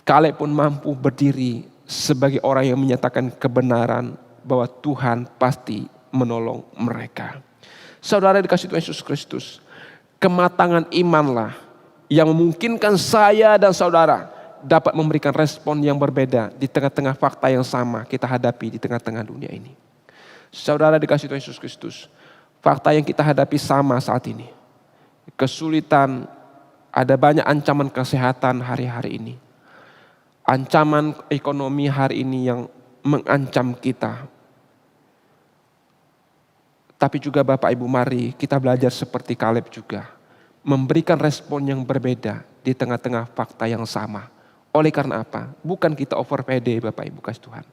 Kaleb pun mampu berdiri sebagai orang yang menyatakan kebenaran bahwa Tuhan pasti menolong mereka. Saudara dikasih Tuhan Yesus Kristus. kematangan imanlah yang memungkinkan saya dan saudara dapat memberikan respon yang berbeda di tengah-tengah fakta yang sama kita hadapi di tengah-tengah dunia ini. Saudara dikasihi Tuhan Yesus Kristus, fakta yang kita hadapi sama saat ini. Kesulitan, ada banyak ancaman kesehatan hari-hari ini. Ancaman ekonomi hari ini yang mengancam kita. Tapi juga Bapak Ibu, mari kita belajar seperti Kaleb juga. Memberikan respon yang berbeda di tengah-tengah fakta yang sama. Oleh karena apa? Bukan kita over pede Bapak Ibu kasih Tuhan.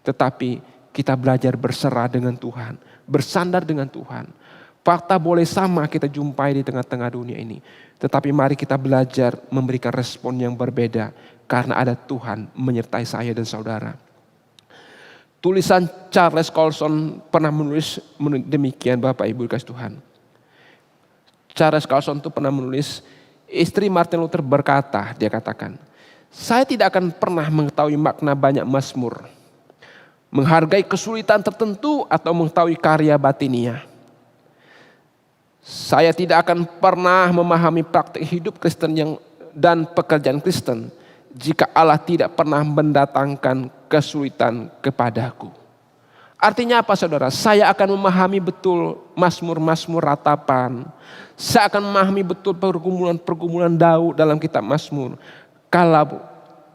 Tetapi kita belajar berserah dengan Tuhan. Bersandar dengan Tuhan. Fakta boleh sama kita jumpai di tengah-tengah dunia ini. Tetapi mari kita belajar memberikan respon yang berbeda. Karena ada Tuhan menyertai saya dan saudara. Tulisan Charles Colson pernah menulis demikian Bapak Ibu kasih Tuhan. Charles Colson itu pernah menulis, istri Martin Luther berkata, dia katakan, saya tidak akan pernah mengetahui makna banyak mazmur. Menghargai kesulitan tertentu atau mengetahui karya batinia. Saya tidak akan pernah memahami praktik hidup Kristen dan pekerjaan Kristen jika Allah tidak pernah mendatangkan kesulitan kepadaku. Artinya apa saudara? Saya akan memahami betul mazmur-mazmur ratapan. Saya akan memahami betul pergumulan-pergumulan Daud dalam kitab Mazmur. Kalau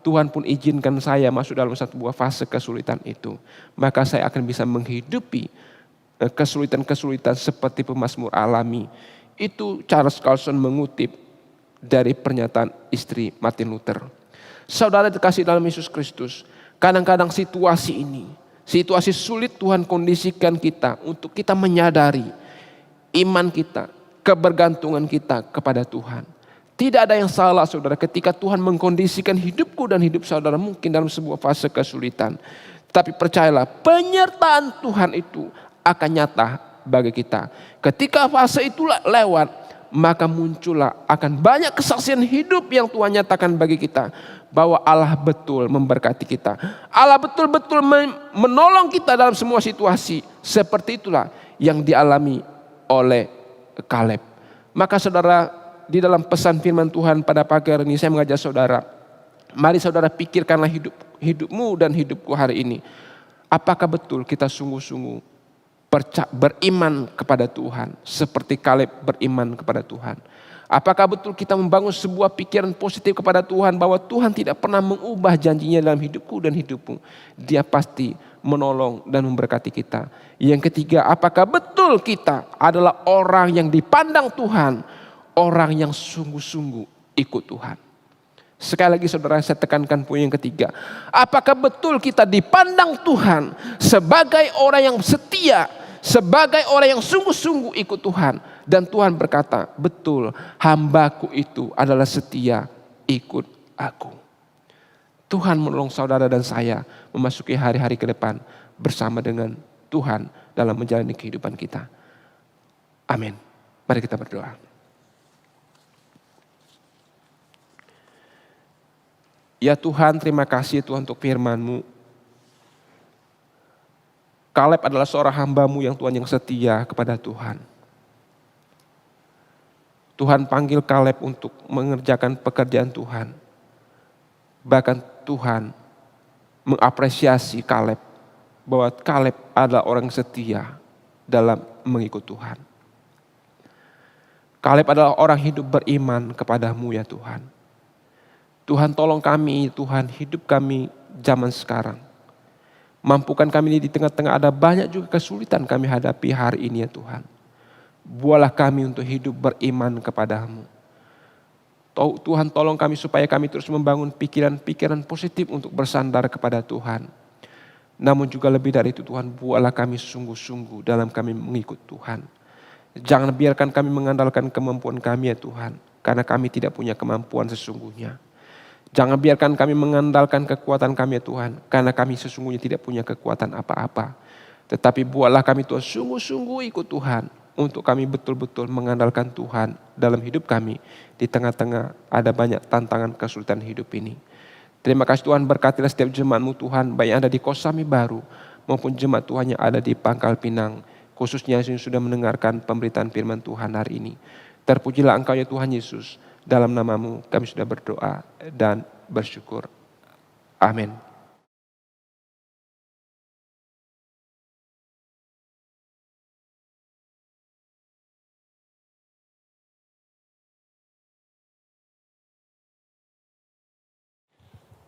Tuhan pun izinkan saya masuk dalam satu buah fase kesulitan itu, maka saya akan bisa menghidupi kesulitan-kesulitan seperti pemazmur alami. Itu Charles Colson mengutip dari pernyataan istri Martin Luther. Saudara dikasih dalam Yesus Kristus, kadang-kadang situasi sulit Tuhan kondisikan kita untuk kita menyadari iman kita, kebergantungan kita kepada Tuhan. Tidak ada yang salah saudara ketika Tuhan mengkondisikan hidupku dan hidup saudara mungkin dalam sebuah fase kesulitan. Tapi percayalah, penyertaan Tuhan itu akan nyata bagi kita. Ketika fase itu lewat, maka muncullah akan banyak kesaksian hidup yang Tuhan nyatakan bagi kita. Bahwa Allah betul memberkati kita. Allah betul-betul menolong kita dalam semua situasi. Seperti itulah yang dialami oleh Kaleb. Maka saudara, di dalam pesan firman Tuhan pada pagi hari ini saya mengajak saudara. Mari saudara pikirkanlah hidupmu dan hidupku hari ini. Apakah betul kita sungguh-sungguh beriman kepada Tuhan. Seperti Kaleb beriman kepada Tuhan. Apakah betul kita membangun sebuah pikiran positif kepada Tuhan bahwa Tuhan tidak pernah mengubah janjinya dalam hidupku dan hidupmu. Dia pasti menolong dan memberkati kita. Yang ketiga, apakah betul kita adalah orang yang dipandang Tuhan, orang yang sungguh-sungguh ikut Tuhan. Sekali lagi saudara, saya tekankan poin yang ketiga. Apakah betul kita dipandang Tuhan sebagai orang yang setia, sebagai orang yang sungguh-sungguh ikut Tuhan. Dan Tuhan berkata, betul, hambaku itu adalah setia ikut aku. Tuhan menolong saudara dan saya memasuki hari-hari ke depan bersama dengan Tuhan dalam menjalani kehidupan kita. Amin. Mari kita berdoa. Ya Tuhan, terima kasih Tuhan untuk firman-Mu. Kaleb adalah seorang hamba-Mu yang Tuhan yang setia kepada Tuhan. Tuhan panggil Kaleb untuk mengerjakan pekerjaan Tuhan. Bahkan Tuhan mengapresiasi Kaleb bahwa Kaleb adalah orang setia dalam mengikut Tuhan. Kaleb adalah orang hidup beriman kepada-Mu ya Tuhan. Tuhan tolong kami, Tuhan hidup kami zaman sekarang. Mampukan kami di tengah-tengah ada banyak juga kesulitan kami hadapi hari ini ya Tuhan. Buatlah kami untuk hidup beriman kepada-Mu. Tuhan tolong kami supaya kami terus membangun pikiran-pikiran positif untuk bersandar kepada Tuhan. Namun juga lebih dari itu Tuhan, buatlah kami sungguh-sungguh dalam kami mengikut Tuhan. Jangan biarkan kami mengandalkan kemampuan kami ya Tuhan. Karena kami tidak punya kemampuan sesungguhnya. Jangan biarkan kami mengandalkan kekuatan kami ya Tuhan. Karena kami sesungguhnya tidak punya kekuatan apa-apa. Tetapi buatlah kami Tuhan sungguh-sungguh ikut Tuhan. Untuk kami betul-betul mengandalkan Tuhan dalam hidup kami. Di tengah-tengah ada banyak tantangan kesulitan hidup ini. Terima kasih Tuhan, berkatilah setiap jemaat-Mu Tuhan. Baik yang ada di Kosambi Baru maupun jemaat Tuhan yang ada di Pangkal Pinang. Khususnya yang sudah mendengarkan pemberitaan firman Tuhan hari ini. Terpujilah Engkau ya Tuhan Yesus. Dalam nama-Mu kami sudah berdoa dan bersyukur. Amin.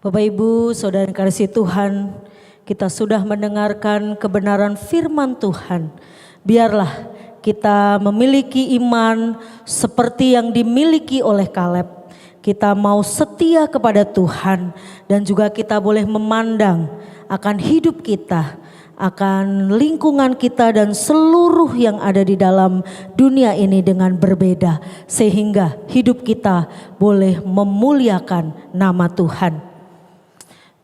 Bapak Ibu, Saudara yang kasih Tuhan, kita sudah mendengarkan kebenaran firman Tuhan. Biarlah kita memiliki iman seperti yang dimiliki oleh Kaleb. Kita mau setia kepada Tuhan dan juga kita boleh memandang akan hidup kita, akan lingkungan kita dan seluruh yang ada di dalam dunia ini dengan berbeda. Sehingga hidup kita boleh memuliakan nama Tuhan.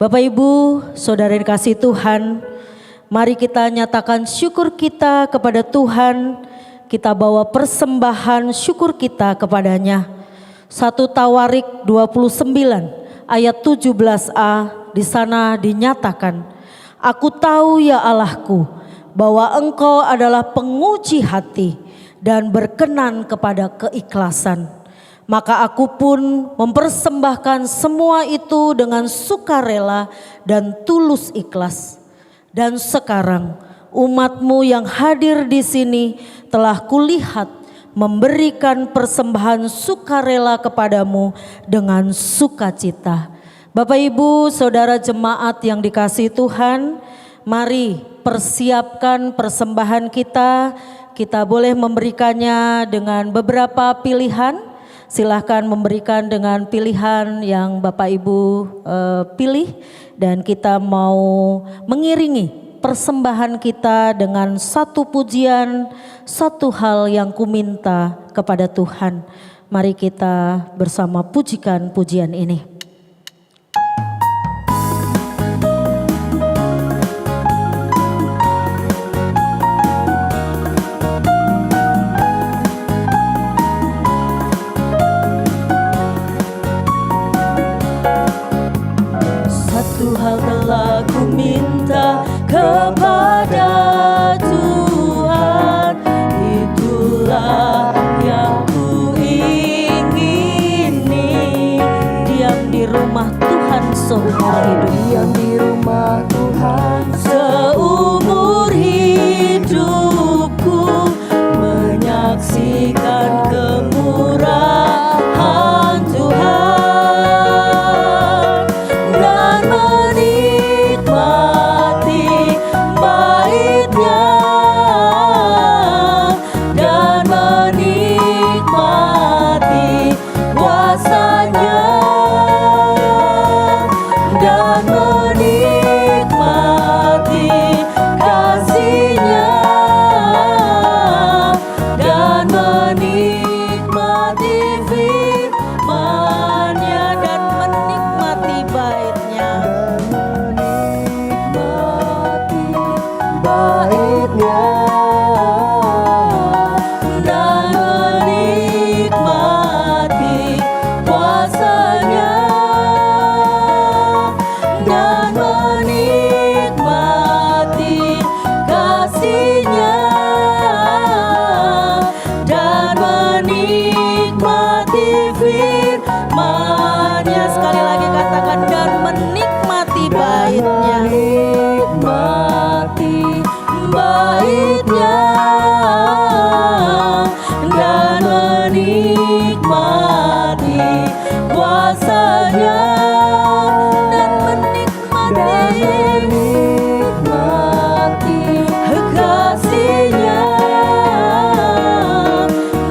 Bapak Ibu, Saudara yang kasih Tuhan, mari kita nyatakan syukur kita kepada Tuhan. Kita bawa persembahan syukur kita kepadanya. 1 Tawarik 29 ayat 17a di sana dinyatakan, Aku tahu ya Allahku bahwa Engkau adalah penguji hati dan berkenan kepada keikhlasan. Maka aku pun mempersembahkan semua itu dengan sukarela dan tulus ikhlas. Dan sekarang umat-Mu yang hadir di sini telah kulihat memberikan persembahan sukarela kepadamu dengan sukacita. Bapak Ibu, Saudara jemaat yang dikasihi Tuhan, mari persiapkan persembahan kita. Kita boleh memberikannya dengan beberapa pilihan. Silahkan memberikan dengan pilihan yang Bapak Ibu pilih, dan kita mau mengiringi persembahan kita dengan satu pujian, satu hal yang kuminta kepada Tuhan. Mari kita bersama pujikan pujian ini. Satu hal telah ku minta kepada Tuhan, itulah yang ku ingini. Diam di rumah Tuhan seumur hidup. Diam di rumah Tuhan Seumur hidupku menyaksikan kemurahan Tuhan dan menikmati baitnya dan menikmati kuasanya dan menikmati kasih-Nya dan menikmati firman-Nya dan menikmati bait-Nya menikmati baitnya dan menikmati kuasa-Nya dan menikmati kasih-Nya dan menikmati firman-Nya. Sekali lagi katakan, dan menikmati bait-Nya, menikmati bait-Nya dan menikmati kuasa-Nya dan menikmati kasih-Nya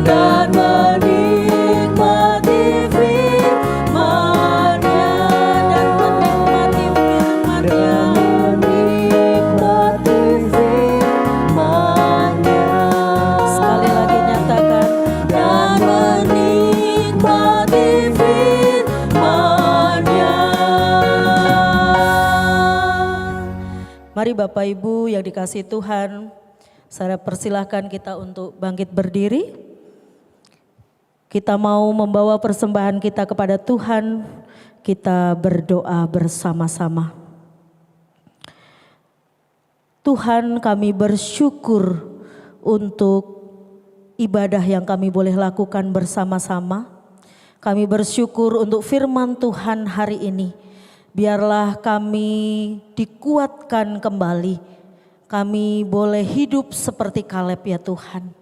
dan menikmati firman-Nya dan menikmati firman-Nya. menikmati firman-Nya Sekali lagi nyatakan, dan menikmati firman-Nya. Mari Bapak Ibu yang dikasihi Tuhan, saya persilahkan kita untuk bangkit berdiri. Kita mau membawa persembahan kita kepada Tuhan. Kita berdoa bersama-sama. Tuhan, kami bersyukur untuk ibadah yang kami boleh lakukan bersama-sama. Kami bersyukur untuk firman Tuhan hari ini. Biarlah kami dikuatkan kembali. Kami boleh hidup seperti Kaleb ya Tuhan.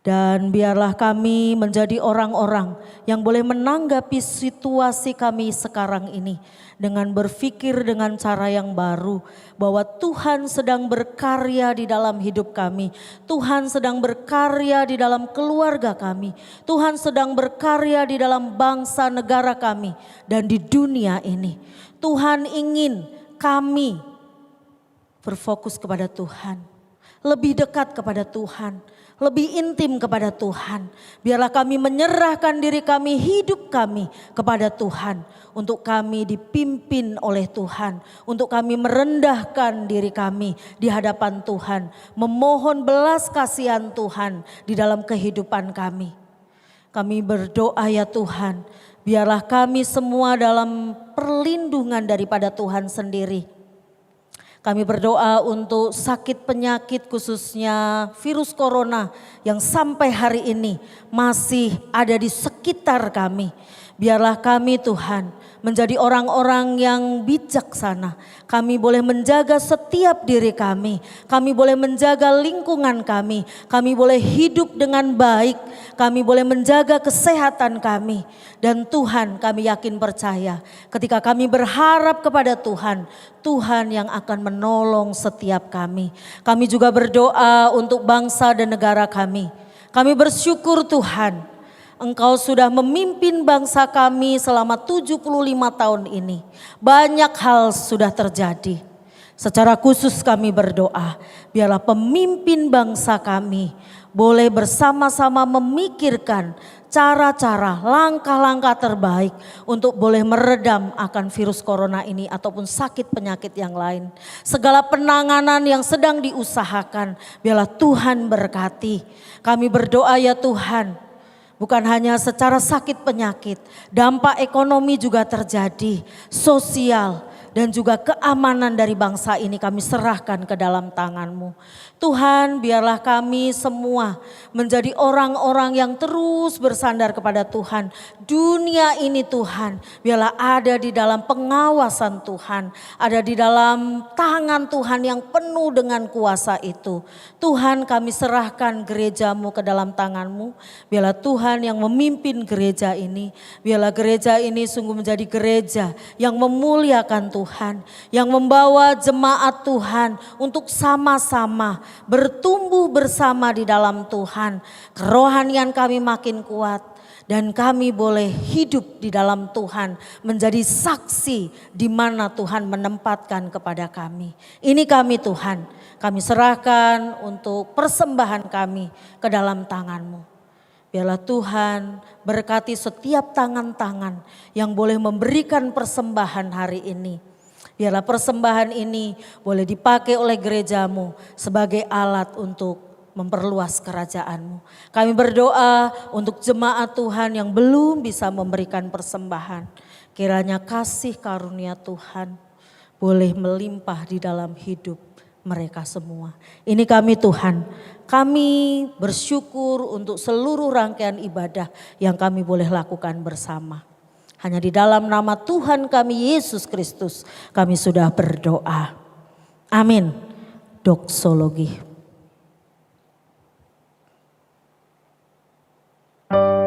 Dan biarlah kami menjadi orang-orang yang boleh menanggapi situasi kami sekarang ini dengan berpikir dengan cara yang baru, bahwa Tuhan sedang berkarya di dalam hidup kami. Tuhan sedang berkarya di dalam keluarga kami. Tuhan sedang berkarya di dalam bangsa negara kami dan di dunia ini. Tuhan ingin kami berfokus kepada Tuhan, lebih dekat kepada Tuhan, lebih intim kepada Tuhan. Biarlah kami menyerahkan diri kami, hidup kami kepada Tuhan. Untuk kami dipimpin oleh Tuhan. Untuk kami merendahkan diri kami di hadapan Tuhan. Memohon belas kasihan Tuhan di dalam kehidupan kami. Kami berdoa ya Tuhan, biarlah kami semua dalam perlindungan daripada Tuhan sendiri. Kami berdoa untuk sakit penyakit khususnya virus corona yang sampai hari ini masih ada di sekitar kami. Biarlah kami Tuhan menjadi orang-orang yang bijaksana. Kami boleh menjaga setiap diri kami. Kami boleh menjaga lingkungan kami. Kami boleh hidup dengan baik. Kami boleh menjaga kesehatan kami. Dan Tuhan, kami yakin percaya ketika kami berharap kepada Tuhan, Tuhan yang akan menolong setiap kami. Kami juga berdoa untuk bangsa dan negara kami. Kami bersyukur Tuhan, Engkau sudah memimpin bangsa kami selama 75 tahun ini. Banyak hal sudah terjadi. Secara khusus kami berdoa, biarlah pemimpin bangsa kami boleh bersama-sama memikirkan cara-cara, langkah-langkah terbaik untuk boleh meredam akan virus corona ini ataupun sakit penyakit yang lain. Segala penanganan yang sedang diusahakan, biarlah Tuhan berkati. Kami berdoa ya Tuhan, bukan hanya secara sakit penyakit, dampak ekonomi juga terjadi, sosial dan juga keamanan dari bangsa ini kami serahkan ke dalam tangan-Mu. Tuhan, biarlah kami semua menjadi orang-orang yang terus bersandar kepada Tuhan. Dunia ini Tuhan, biarlah ada di dalam pengawasan Tuhan, ada di dalam tangan Tuhan yang penuh dengan kuasa itu. Tuhan, kami serahkan gereja-Mu ke dalam tangan-Mu. Biarlah Tuhan yang memimpin gereja ini. Biarlah gereja ini sungguh menjadi gereja yang memuliakan Tuhan, yang membawa jemaat Tuhan untuk sama-sama bertumbuh bersama di dalam Tuhan. Kerohanian kami makin kuat dan kami boleh hidup di dalam Tuhan, menjadi saksi di mana Tuhan menempatkan kepada kami. Ini kami Tuhan, kami serahkan untuk persembahan kami ke dalam tangan-Mu. Biarlah Tuhan berkati setiap tangan-tangan yang boleh memberikan persembahan hari ini. Biarlah persembahan ini boleh dipakai oleh gereja-Mu sebagai alat untuk memperluas kerajaan-Mu. Kami berdoa untuk jemaat Tuhan yang belum bisa memberikan persembahan. Kiranya kasih karunia Tuhan boleh melimpah di dalam hidup mereka semua. Ini kami Tuhan, kami bersyukur untuk seluruh rangkaian ibadah yang kami boleh lakukan bersama. Hanya di dalam nama Tuhan kami Yesus Kristus kami sudah berdoa. Amin. Doksologi. Roh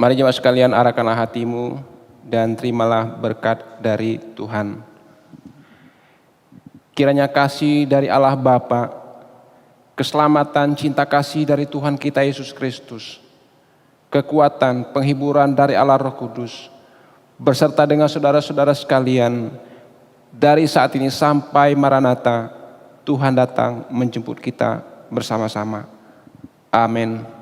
Mari jemaat sekalian, arahkanlah hatimu dan terimalah berkat dari Tuhan. Kiranya kasih dari Allah Bapa, keselamatan, cinta kasih dari Tuhan kita Yesus Kristus, kekuatan, penghiburan dari Allah Roh Kudus, beserta dengan saudara-saudara sekalian, dari saat ini sampai Maranatha, Tuhan datang menjemput kita bersama-sama. Amin.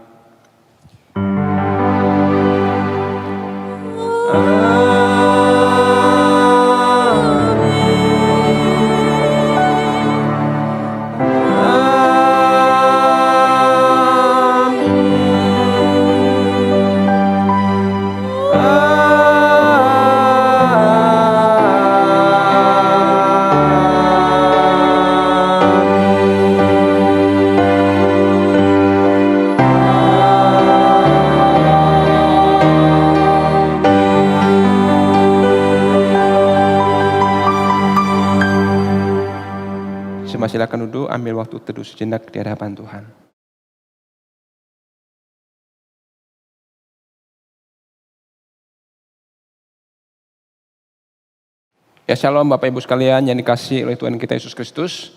Silakan duduk, ambil waktu teduh sejenak di hadapan Tuhan. Ya, shalom Bapak Ibu sekalian yang dikasihi oleh Tuhan kita Yesus Kristus.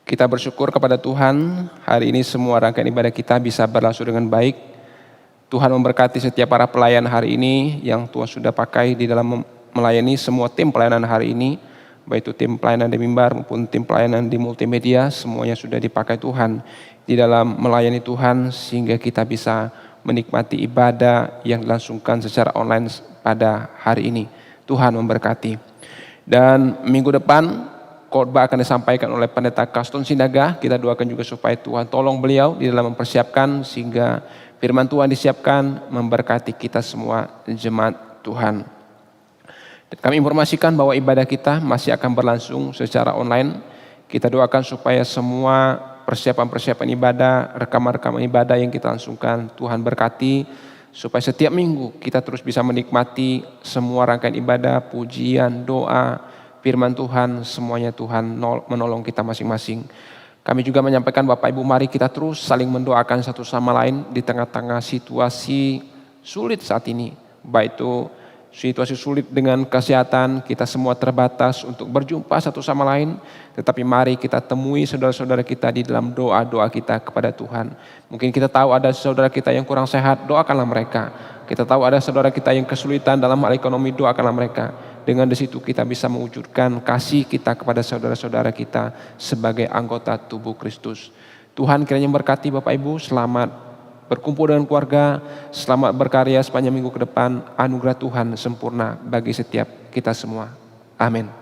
Kita bersyukur kepada Tuhan, hari ini semua rangkaian ibadah kita bisa berlangsung dengan baik. Tuhan memberkati setiap para pelayan hari ini yang Tuhan sudah pakai di dalam melayani semua tim pelayanan hari ini. Baik itu tim pelayanan di mimbar maupun tim pelayanan di multimedia, semuanya sudah dipakai Tuhan di dalam melayani Tuhan sehingga kita bisa menikmati ibadah yang dilangsungkan secara online pada hari ini. Tuhan memberkati. Dan minggu depan khotbah akan disampaikan oleh Pendeta Kaston Sinaga. Kita doakan juga supaya Tuhan tolong beliau di dalam mempersiapkan sehingga firman Tuhan disiapkan memberkati kita semua jemaat Tuhan. Dan kami informasikan bahwa ibadah kita masih akan berlangsung secara online. Kita doakan supaya semua persiapan-persiapan ibadah, rekaman-rekaman ibadah yang kita langsungkan Tuhan berkati. Supaya setiap minggu kita terus bisa menikmati semua rangkaian ibadah, pujian, doa, firman Tuhan, semuanya Tuhan menolong kita masing-masing. Kami juga menyampaikan Bapak Ibu, mari kita terus saling mendoakan satu sama lain di tengah-tengah situasi sulit saat ini. Baik itu situasi sulit dengan kesehatan, kita semua terbatas untuk berjumpa satu sama lain. Tetapi mari kita temui saudara-saudara kita di dalam doa-doa kita kepada Tuhan. Mungkin kita tahu ada saudara kita yang kurang sehat, doakanlah mereka. Kita tahu ada saudara kita yang kesulitan dalam hal ekonomi, doakanlah mereka. Dengan di situ kita bisa mewujudkan kasih kita kepada saudara-saudara kita sebagai anggota tubuh Kristus. Tuhan kiranya memberkati Bapak Ibu, selamat berkumpul dengan keluarga, selamat berkarya sepanjang minggu ke depan, anugerah Tuhan sempurna bagi setiap kita semua. Amin.